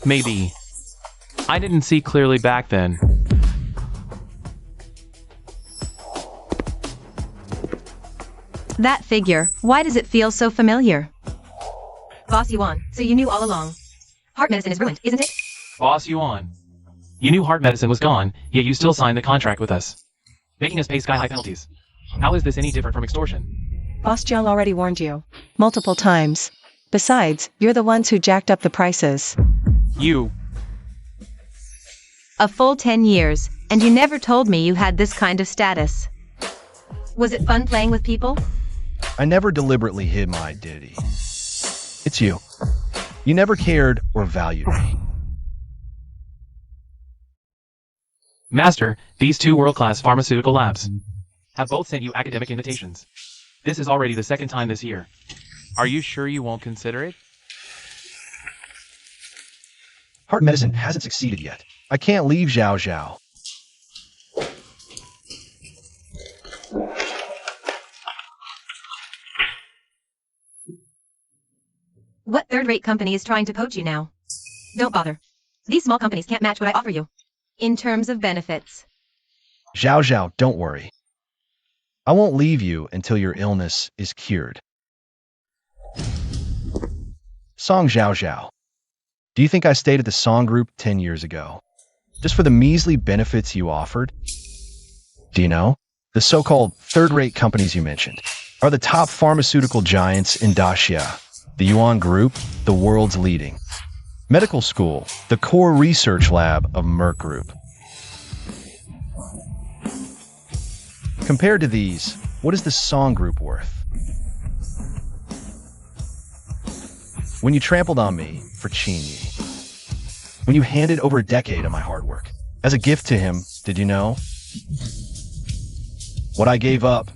Maybe. I didn't see clearly back then. That figure, why does it feel so familiar? Boss Yuan, so you knew all along. Heart medicine is ruined, isn't it? Boss Yuan. You knew heart medicine was gone, yet you still signed the contract with us, making us pay sky-high penalties. How is this any different from extortion? Boss Zhang already warned you. Multiple times. Besides, you're the ones who jacked up the prices. You. A full 10 years, and you never told me you had this kind of status. Was it fun playing with people? I never deliberately hid my identity. It's you. You never cared or valued me. Master, these two world-class pharmaceutical labs have both sent you academic invitations. This is already the second time this year. Are you sure you won't consider it? Heart medicine hasn't succeeded yet. I can't leave Zhao Zhao. What third-rate company is trying to poach you now? Don't bother. These small companies can't match what I offer you. In terms of benefits. Zhao Zhao, don't worry. I won't leave you until your illness is cured. Song Zhao Zhao. Do you think I stayed at the Song Group 10 years ago? Just for the measly benefits you offered? Do you know? The so-called third-rate companies you mentioned are the top pharmaceutical giants in Daxia. The Yuan Group, the world's leading medical school, the core research lab of Merck Group. Compared to these, what is the Song Group worth? When you trampled on me for Qingyi, when you handed over a decade of my hard work as a gift to him, did you know? What I gave up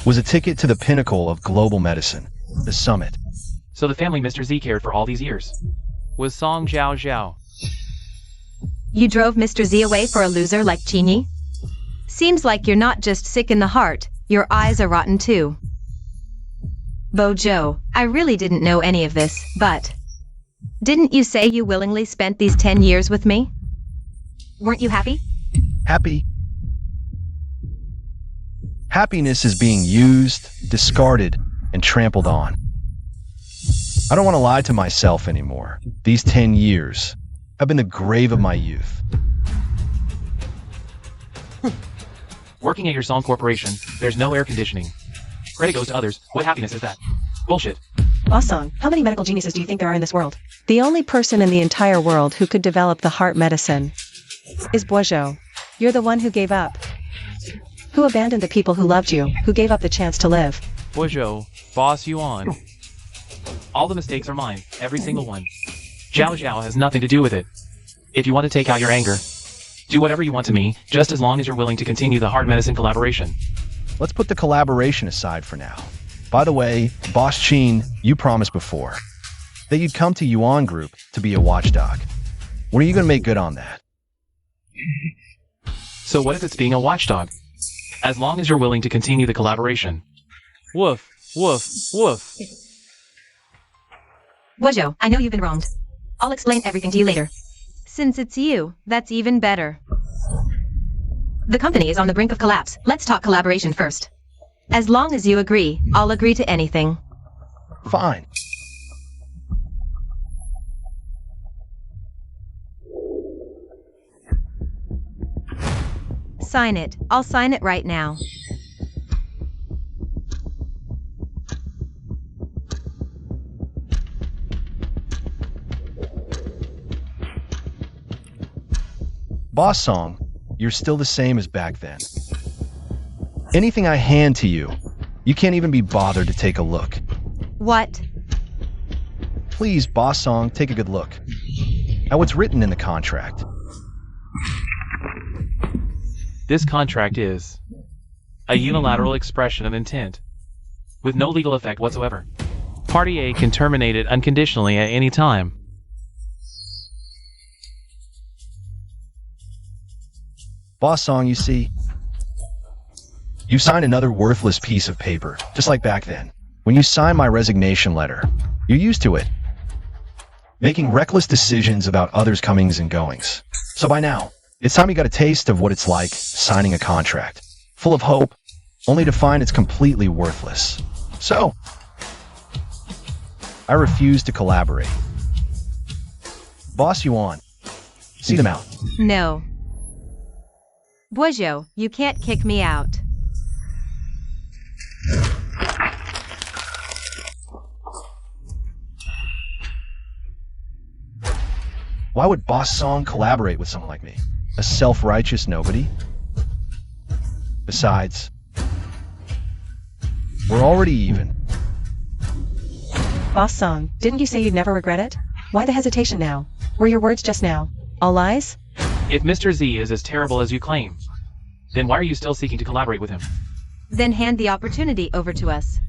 was a ticket to the pinnacle of global medicine, the summit. So the family Mr. Z cared for all these years was Song Zhao Zhao. You drove Mr. Z away for a loser like Qingyi? Seems like you're not just sick in the heart, your eyes are rotten too. Bojo, I really didn't know any of this, but... Didn't you say you willingly spent these 10 years with me? Weren't you happy? Happy? Happiness is being used, discarded, and trampled on. I don't want to lie to myself anymore. These 10 years have been the grave of my youth. Working at your Song Corporation, there's no air conditioning. Credit goes to others. What happiness is that? Bullshit. Boss Zhang, how many medical geniuses do you think there are in this world? The only person in the entire world who could develop the heart medicine is Bojo. You're the one who gave up. Who abandoned the people who loved you, who gave up the chance to live. Bojo, Boss Yuan. All the mistakes are mine, every single one. Zhao Zhao has nothing to do with it. If you want to take out your anger, do whatever you want to me, just as long as you're willing to continue the heart medicine collaboration. Let's put the collaboration aside for now. By the way, Boss Qin, you promised before that you'd come to Yuan Group to be a watchdog. When are you going to make good on that? So what if it's being a watchdog? As long as you're willing to continue the collaboration. Woof, woof, woof. Bojo, I know you've been wronged. I'll explain everything to you later. Since it's you, that's even better. The company is on the brink of collapse. Let's talk collaboration first. As long as you agree, I'll agree to anything. Fine. Sign it. I'll sign it right now. Boss Song, you're still the same as back then. Anything I hand to you, you can't even be bothered to take a look. What? Please, Boss Song, take a good look at what's written in the contract. This contract is a unilateral expression of intent, with no legal effect whatsoever. Party A can terminate it unconditionally at any time. Boss Song, you see, you've signed another worthless piece of paper, just like back then. When you signed my resignation letter, you're used to it, making reckless decisions about others' comings and goings. So by now, it's time you got a taste of what it's like signing a contract, full of hope, only to find it's completely worthless. So, I refuse to collaborate. Boss you on. See them out. No. Bojo, you can't kick me out. Why would Boss Song collaborate with someone like me? A self-righteous nobody? Besides, we're already even. Boss Song, didn't you say you'd never regret it? Why the hesitation now? Were your words just now all lies? If Mr. Z is as terrible as you claim, then why are you still seeking to collaborate with him? Then hand the opportunity over to us.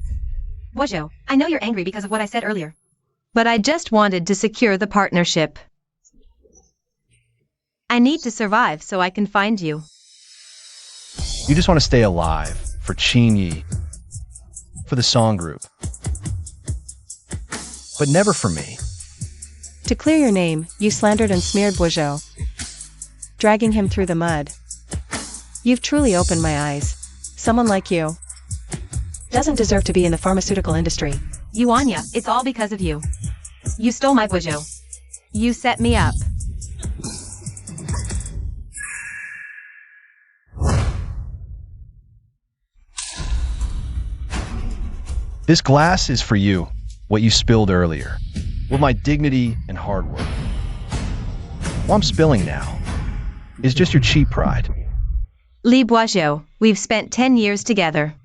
Bojo, I know you're angry because of what I said earlier. But I just wanted to secure the partnership. I need to survive so I can find you. You just want to stay alive for Chinyi, for the Song group. But never for me. To clear your name, you slandered and smeared Bojo, dragging him through the mud. You've truly opened my eyes. Someone like you doesn't deserve to be in the pharmaceutical industry. Anya, it's all because of you. You stole my Bojo. You set me up. This glass is for you, what you spilled earlier, with my dignity and hard work. What I'm spilling now is just your cheap pride. Lee Bojo, we've spent 10 years together.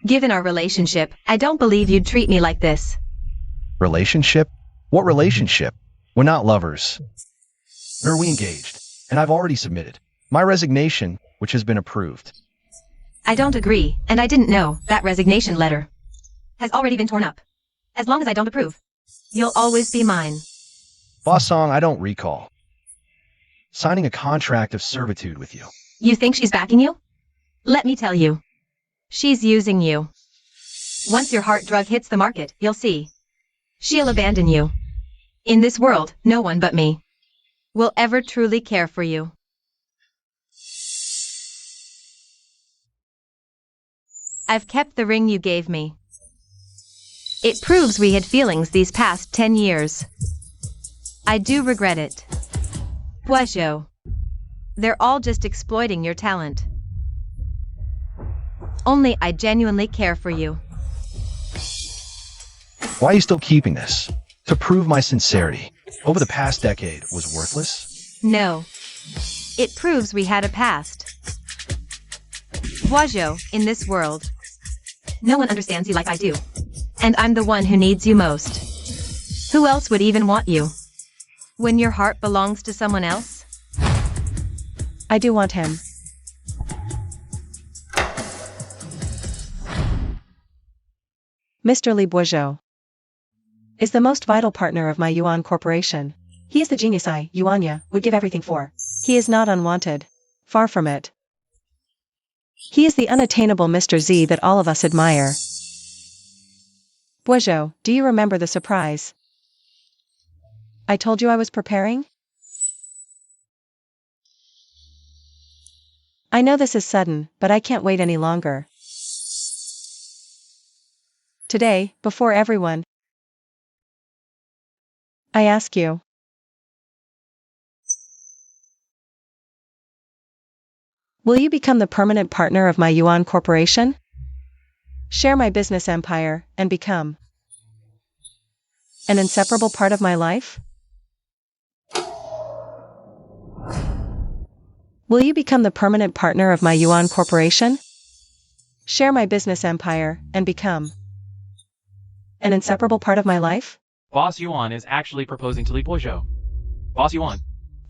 Given our relationship, I don't believe you'd treat me like this. Relationship? What relationship? We're not lovers. Nor are we engaged, and I've already submitted my resignation, which has been approved. I don't agree, and I didn't know that resignation letter has already been torn up. As long as I don't approve, you'll always be mine. Boss Song, I don't recall signing a contract of servitude with you. You think she's backing you? Let me tell you. She's using you. Once your heart drug hits the market, you'll see. She'll abandon you. In this world, no one but me will ever truly care for you. I've kept the ring you gave me. It proves we had feelings these past 10 years. I do regret it. Bojo. They're all just exploiting your talent. Only I genuinely care for you. Why are you still keeping this? To prove my sincerity over the past decade was worthless? No. It proves we had a past. Bojo, in this world, no one understands you like I do. And I'm the one who needs you most. Who else would even want you? When your heart belongs to someone else? I do want him. Mr. Lee Bojo is the most vital partner of my Yuan Corporation. He is the genius I, Anya, would give everything for. He is not unwanted. Far from it. He is the unattainable Mr. Z that all of us admire. Bojo, do you remember the surprise I told you I was preparing? I know this is sudden, but I can't wait any longer. Today, before everyone, I ask you, will you become the permanent partner of my Yuan Corporation? Share my business empire, and become an inseparable part of my life? Will you become the permanent partner of my Yuan Corporation? Share my business empire, and become an inseparable part of my life? Boss Yuan is actually proposing to Lee Bojo. Boss Yuan,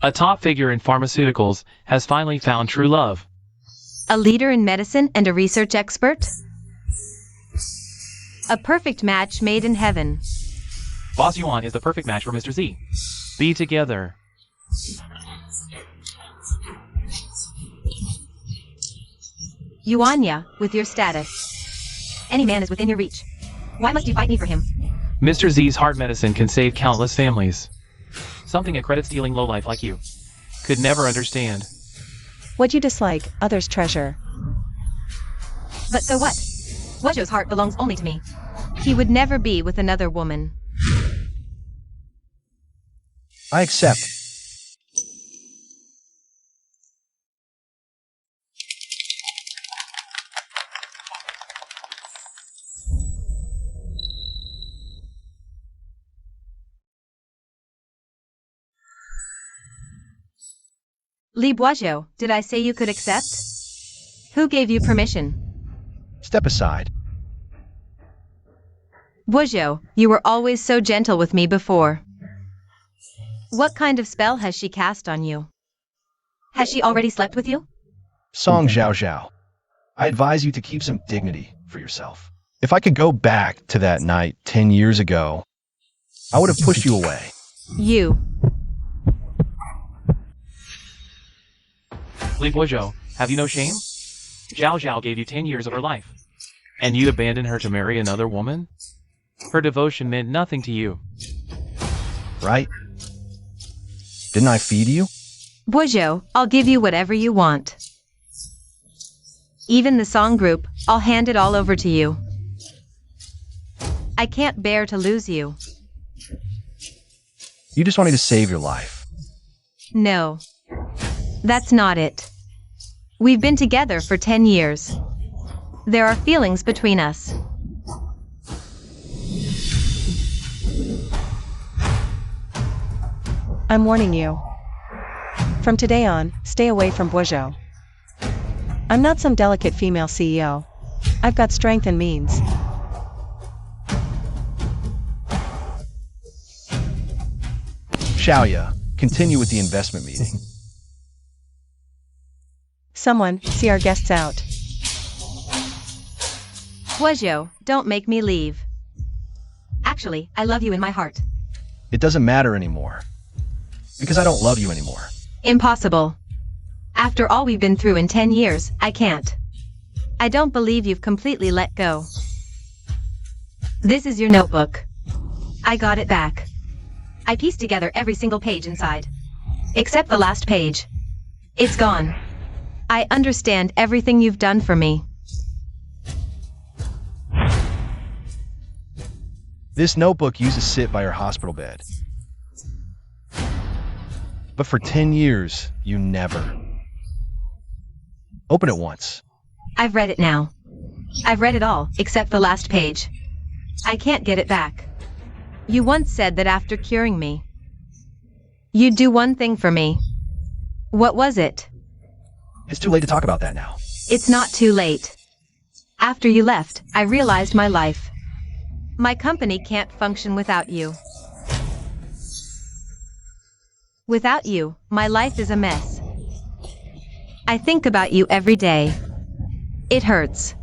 a top figure in pharmaceuticals, has finally found true love. A leader in medicine and a research expert? A perfect match made in heaven. Boss Yuan is the perfect match for Mr. Z. Be together. Yuanya, with your status. Any man is within your reach. Why must you fight me for him? Mr. Z's heart medicine can save countless families. Something a credit-stealing lowlife like you could never understand. What you dislike, others treasure. But so what? Wojo's heart belongs only to me. He would never be with another woman. I accept. Li Boisjot, did I say you could accept? Who gave you permission? Step aside. Boisjot, you were always so gentle with me before. What kind of spell has she cast on you? Has she already slept with you? Song Zhao Zhao. I advise you to keep some dignity for yourself. If I could go back to that night 10 years ago, I would have pushed you away. You. Li Boisjot, have you no shame? Zhao Zhao gave you 10 years of her life, and you abandoned her to marry another woman? Her devotion meant nothing to you. Right? Didn't I feed you? Boisjot, I'll give you whatever you want. Even the song group, I'll hand it all over to you. I can't bear to lose you. You just wanted to save your life. No. That's not it. We've been together for 10 years. There are feelings between us. I'm warning you. From today on, stay away from Boisjot. I'm not some delicate female CEO. I've got strength and means. Xiaoya, continue with the investment meeting. Someone, see our guests out. Boisjot, don't make me leave. Actually, I love you in my heart. It doesn't matter anymore. Because I don't love you anymore. Impossible. After all we've been through in 10 years, I can't. I don't believe you've completely let go. This is your notebook. I got it back. I pieced together every single page inside. Except the last page. It's gone. I understand everything you've done for me. This notebook used to sit by your hospital bed. But for 10 years, you never. Open it once. I've read it now. I've read it all, except the last page. I can't get it back. You once said that after curing me, you'd do one thing for me. What was it? It's too late to talk about that now. It's not too late. After you left, I realized my life. My company can't function without you. Without you, my life is a mess. I think about you every day. It hurts.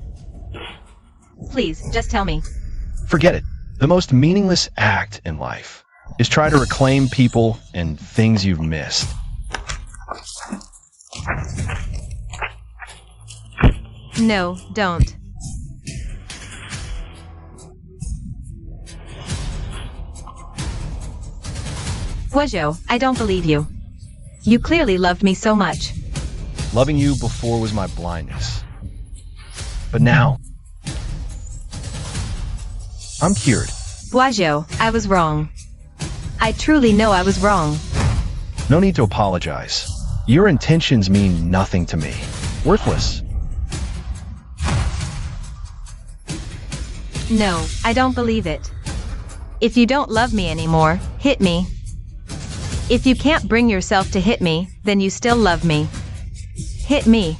Please, just tell me. Forget it. The most meaningless act in life is try to reclaim people and things you've missed. No, don't. Boisjot, I don't believe you. You clearly loved me so much. Loving you before was my blindness. But now, I'm cured. Boisjot, I was wrong. I truly know I was wrong. No need to apologize. Your intentions mean nothing to me. Worthless. No, I don't believe it. If you don't love me anymore, hit me. If you can't bring yourself to hit me, then you still love me. Hit me.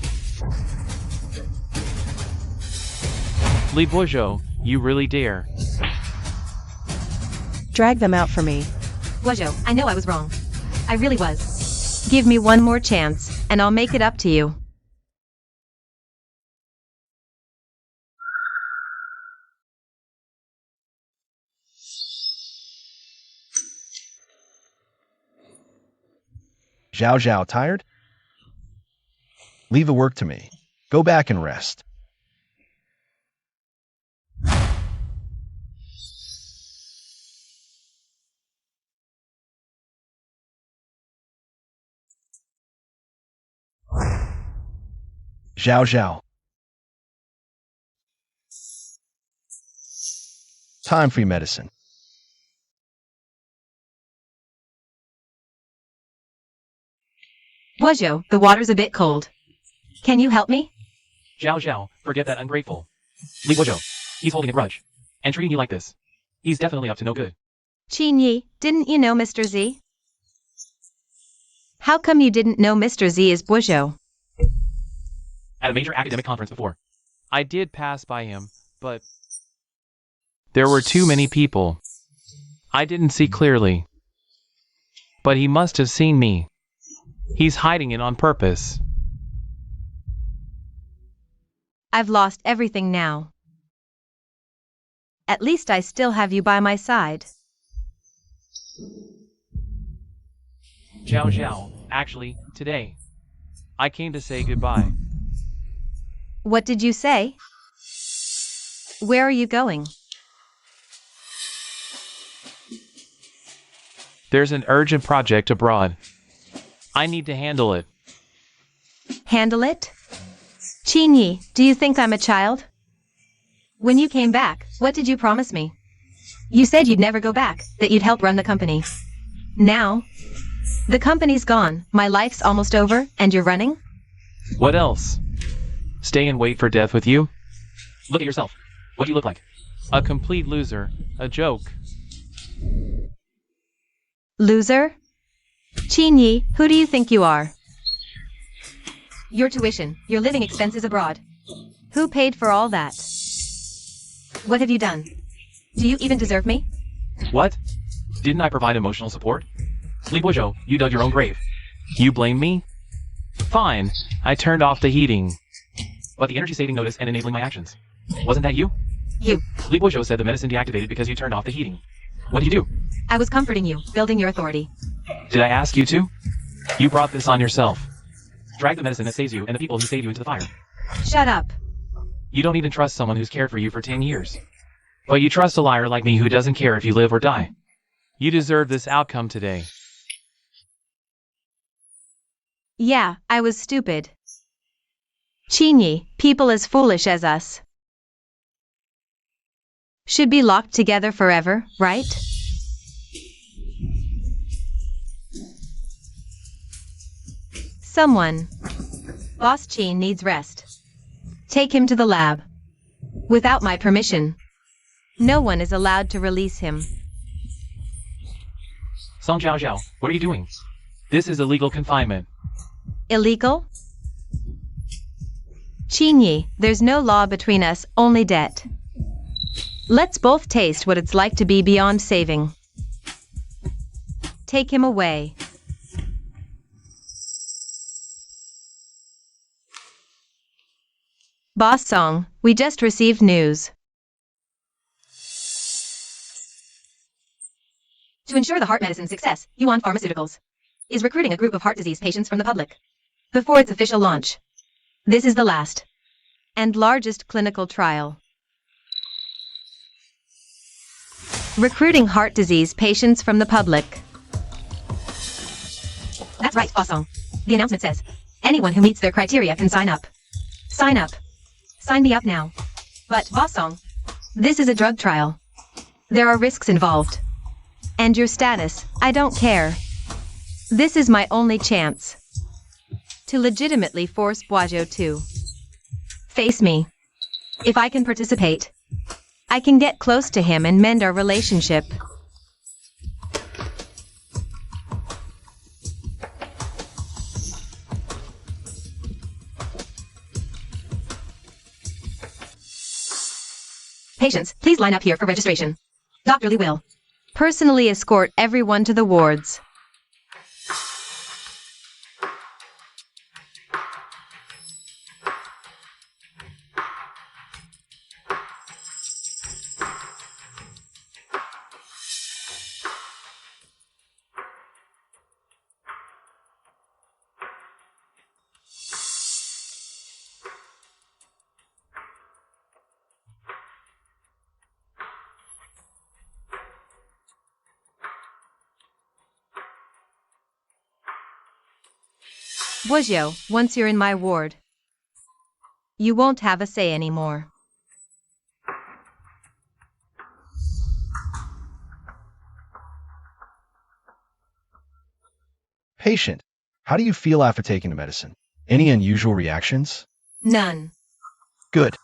Li Boisjot, you really dare. Drag them out for me. Boisjot, I know I was wrong. I really was. Give me one more chance, and I'll make it up to you. Zhao Zhao, tired? Leave the work to me. Go back and rest. Zhao Zhao. Time for your medicine. Guozhou, the water's a bit cold. Can you help me? Zhao Zhao, forget that ungrateful. Leave Guozhou. He's holding a grudge. And treating you like this. He's definitely up to no good. Qinyi, didn't you know Mr. Z? How come you didn't know Mr. Z is Guozhou? At a major academic conference before. I did pass by him, but there were too many people. I didn't see clearly. But he must have seen me. He's hiding it on purpose. I've lost everything now. At least I still have you by my side. Zhao Zhao, actually, today, I came to say goodbye. What did you say? Where are you going? There's an urgent project abroad. I need to handle it. Handle it? Qinyi, do you think I'm a child? When you came back, what did you promise me? You said you'd never go back, that you'd help run the company. Now, the company's gone, my life's almost over, and you're running? What else? Stay and wait for death with you? Look at yourself. What do you look like? A complete loser. A joke. Loser? Qinyi, who do you think you are? Your tuition, your living expenses abroad. Who paid for all that? What have you done? Do you even deserve me? What? Didn't I provide emotional support? Li Guozhou, you dug your own grave. You blame me? Fine, I turned off the heating. But the energy saving notice and enabling my actions. Wasn't that you? You. Li Guozhou said the medicine deactivated because you turned off the heating. What did you do? I was comforting you, building your authority. Did I ask you to? You brought this on yourself. Drag the medicine that saves you and the people who save you into the fire. Shut up. You don't even trust someone who's cared for you for 10 years. But you trust a liar like me who doesn't care if you live or die. You deserve this outcome today. Yeah, I was stupid. Qinyi, people as foolish as us should be locked together forever, right? Someone. Boss Qin needs rest. Take him to the lab. Without my permission. No one is allowed to release him. Song Zhao Zhao, what are you doing? This is illegal confinement. Illegal? Qinyi, there's no law between us, only debt. Let's both taste what it's like to be beyond saving. Take him away. Boss Song, we just received news. To ensure the heart medicine's success, Yuan Pharmaceuticals is recruiting a group of heart disease patients from the public. Before its official launch. This is the last and largest clinical trial. Recruiting heart disease patients from the public. That's right, Boss Song. The announcement says, anyone who meets their criteria can sign up. Sign up. Sign me up now. But, Boss Song, this is a drug trial. There are risks involved. And your status, I don't care. This is my only chance to legitimately force Guozhou to face me. If I can participate, I can get close to him and mend our relationship. Patients, please line up here for registration. Dr. Li will personally escort everyone to the wards. Bourgeois, once you're in my ward, you won't have a say anymore. Patient, how do you feel after taking the medicine? Any unusual reactions? None. Good.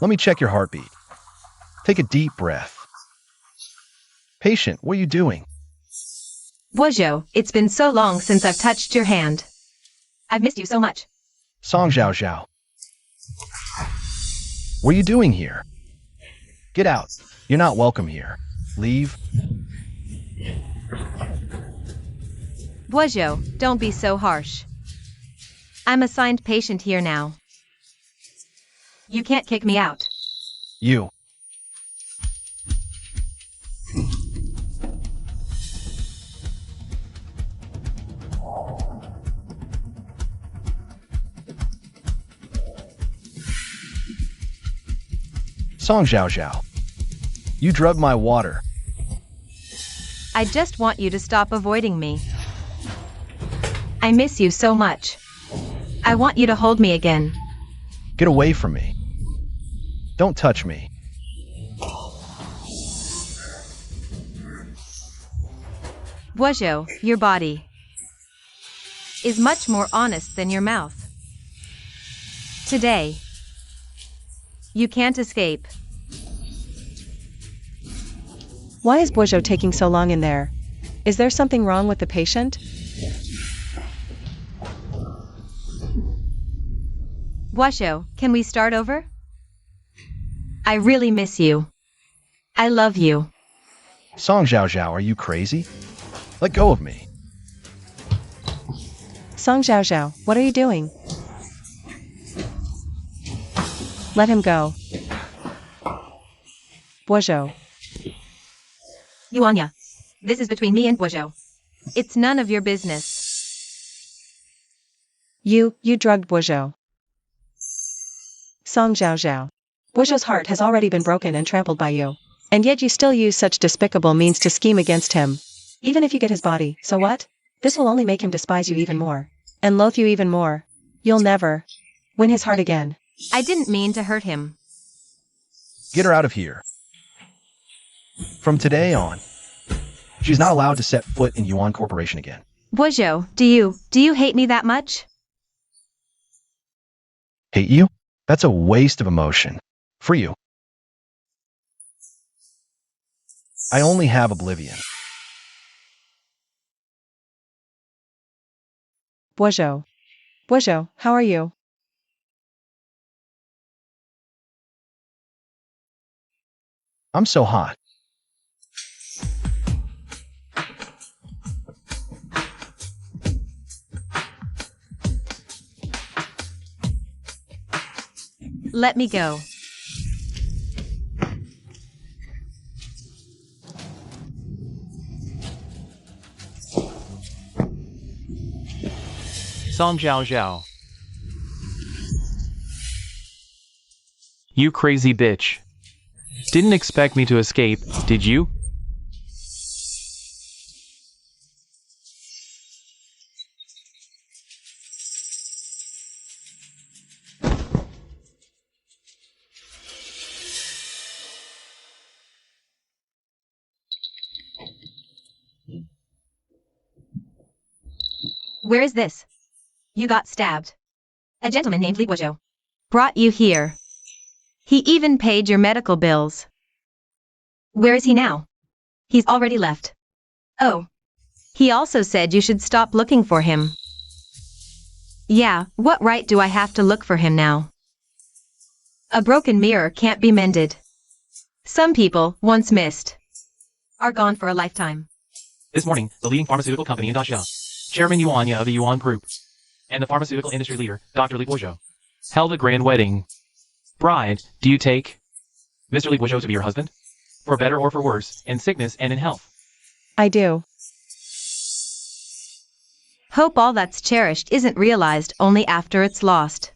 Let me check your heartbeat. Take a deep breath. Patient, what are you doing? Bourgeois, it's been so long since I've touched your hand. I've missed you so much. Song Zhao Zhao. What are you doing here? Get out. You're not welcome here. Leave. Bourgeois, don't be so harsh. I'm assigned patient here now. You can't kick me out. You. Song Zhao Zhao. You drugged my water. I just want you to stop avoiding me. I miss you so much. I want you to hold me again. Get away from me. Don't touch me. Bourgeois, your body is much more honest than your mouth. Today, you can't escape. Why is Bourgeois taking so long in there? Is there something wrong with the patient? Bourgeois, can we start over? I really miss you. I love you. Song Zhao Zhao, are you crazy? Let go of me. Song Zhao Zhao, what are you doing? Let him go. Bourgeois. Yuanya, this is between me and Bourgeois. It's none of your business. You drugged Bourgeois. Song Zhao Zhao. Bourgeois' heart has already been broken and trampled by you. And yet you still use such despicable means to scheme against him. Even if you get his body, so what? This will only make him despise you even more. And loathe you even more. You'll never win his heart again. I didn't mean to hurt him. Get her out of here. From today on, she's not allowed to set foot in Yuan Corporation again. Bourgeois, do you hate me that much? Hate you? That's a waste of emotion. For you. I only have oblivion. Bourgeois. Bourgeois, how are you? I'm so hot. Let me go. Song Zhao Zhao. You crazy bitch. Didn't expect me to escape, did you? Where is this? You got stabbed. A gentleman named Li Bourgeois brought you here. He even paid your medical bills. Where is he now? He's already left. Oh. He also said you should stop looking for him. Yeah, what right do I have to look for him now? A broken mirror can't be mended. Some people, once missed, are gone for a lifetime. This morning, the leading pharmaceutical company in Daxia, Chairman Yuanya of the Yuan Group, and the pharmaceutical industry leader, Dr. Li Bourgeois, held a grand wedding. Bride, do you take Mr. Li Bourgeois to be your husband? For better or for worse, in sickness and in health. I do. Hope all that's cherished isn't realized only after it's lost.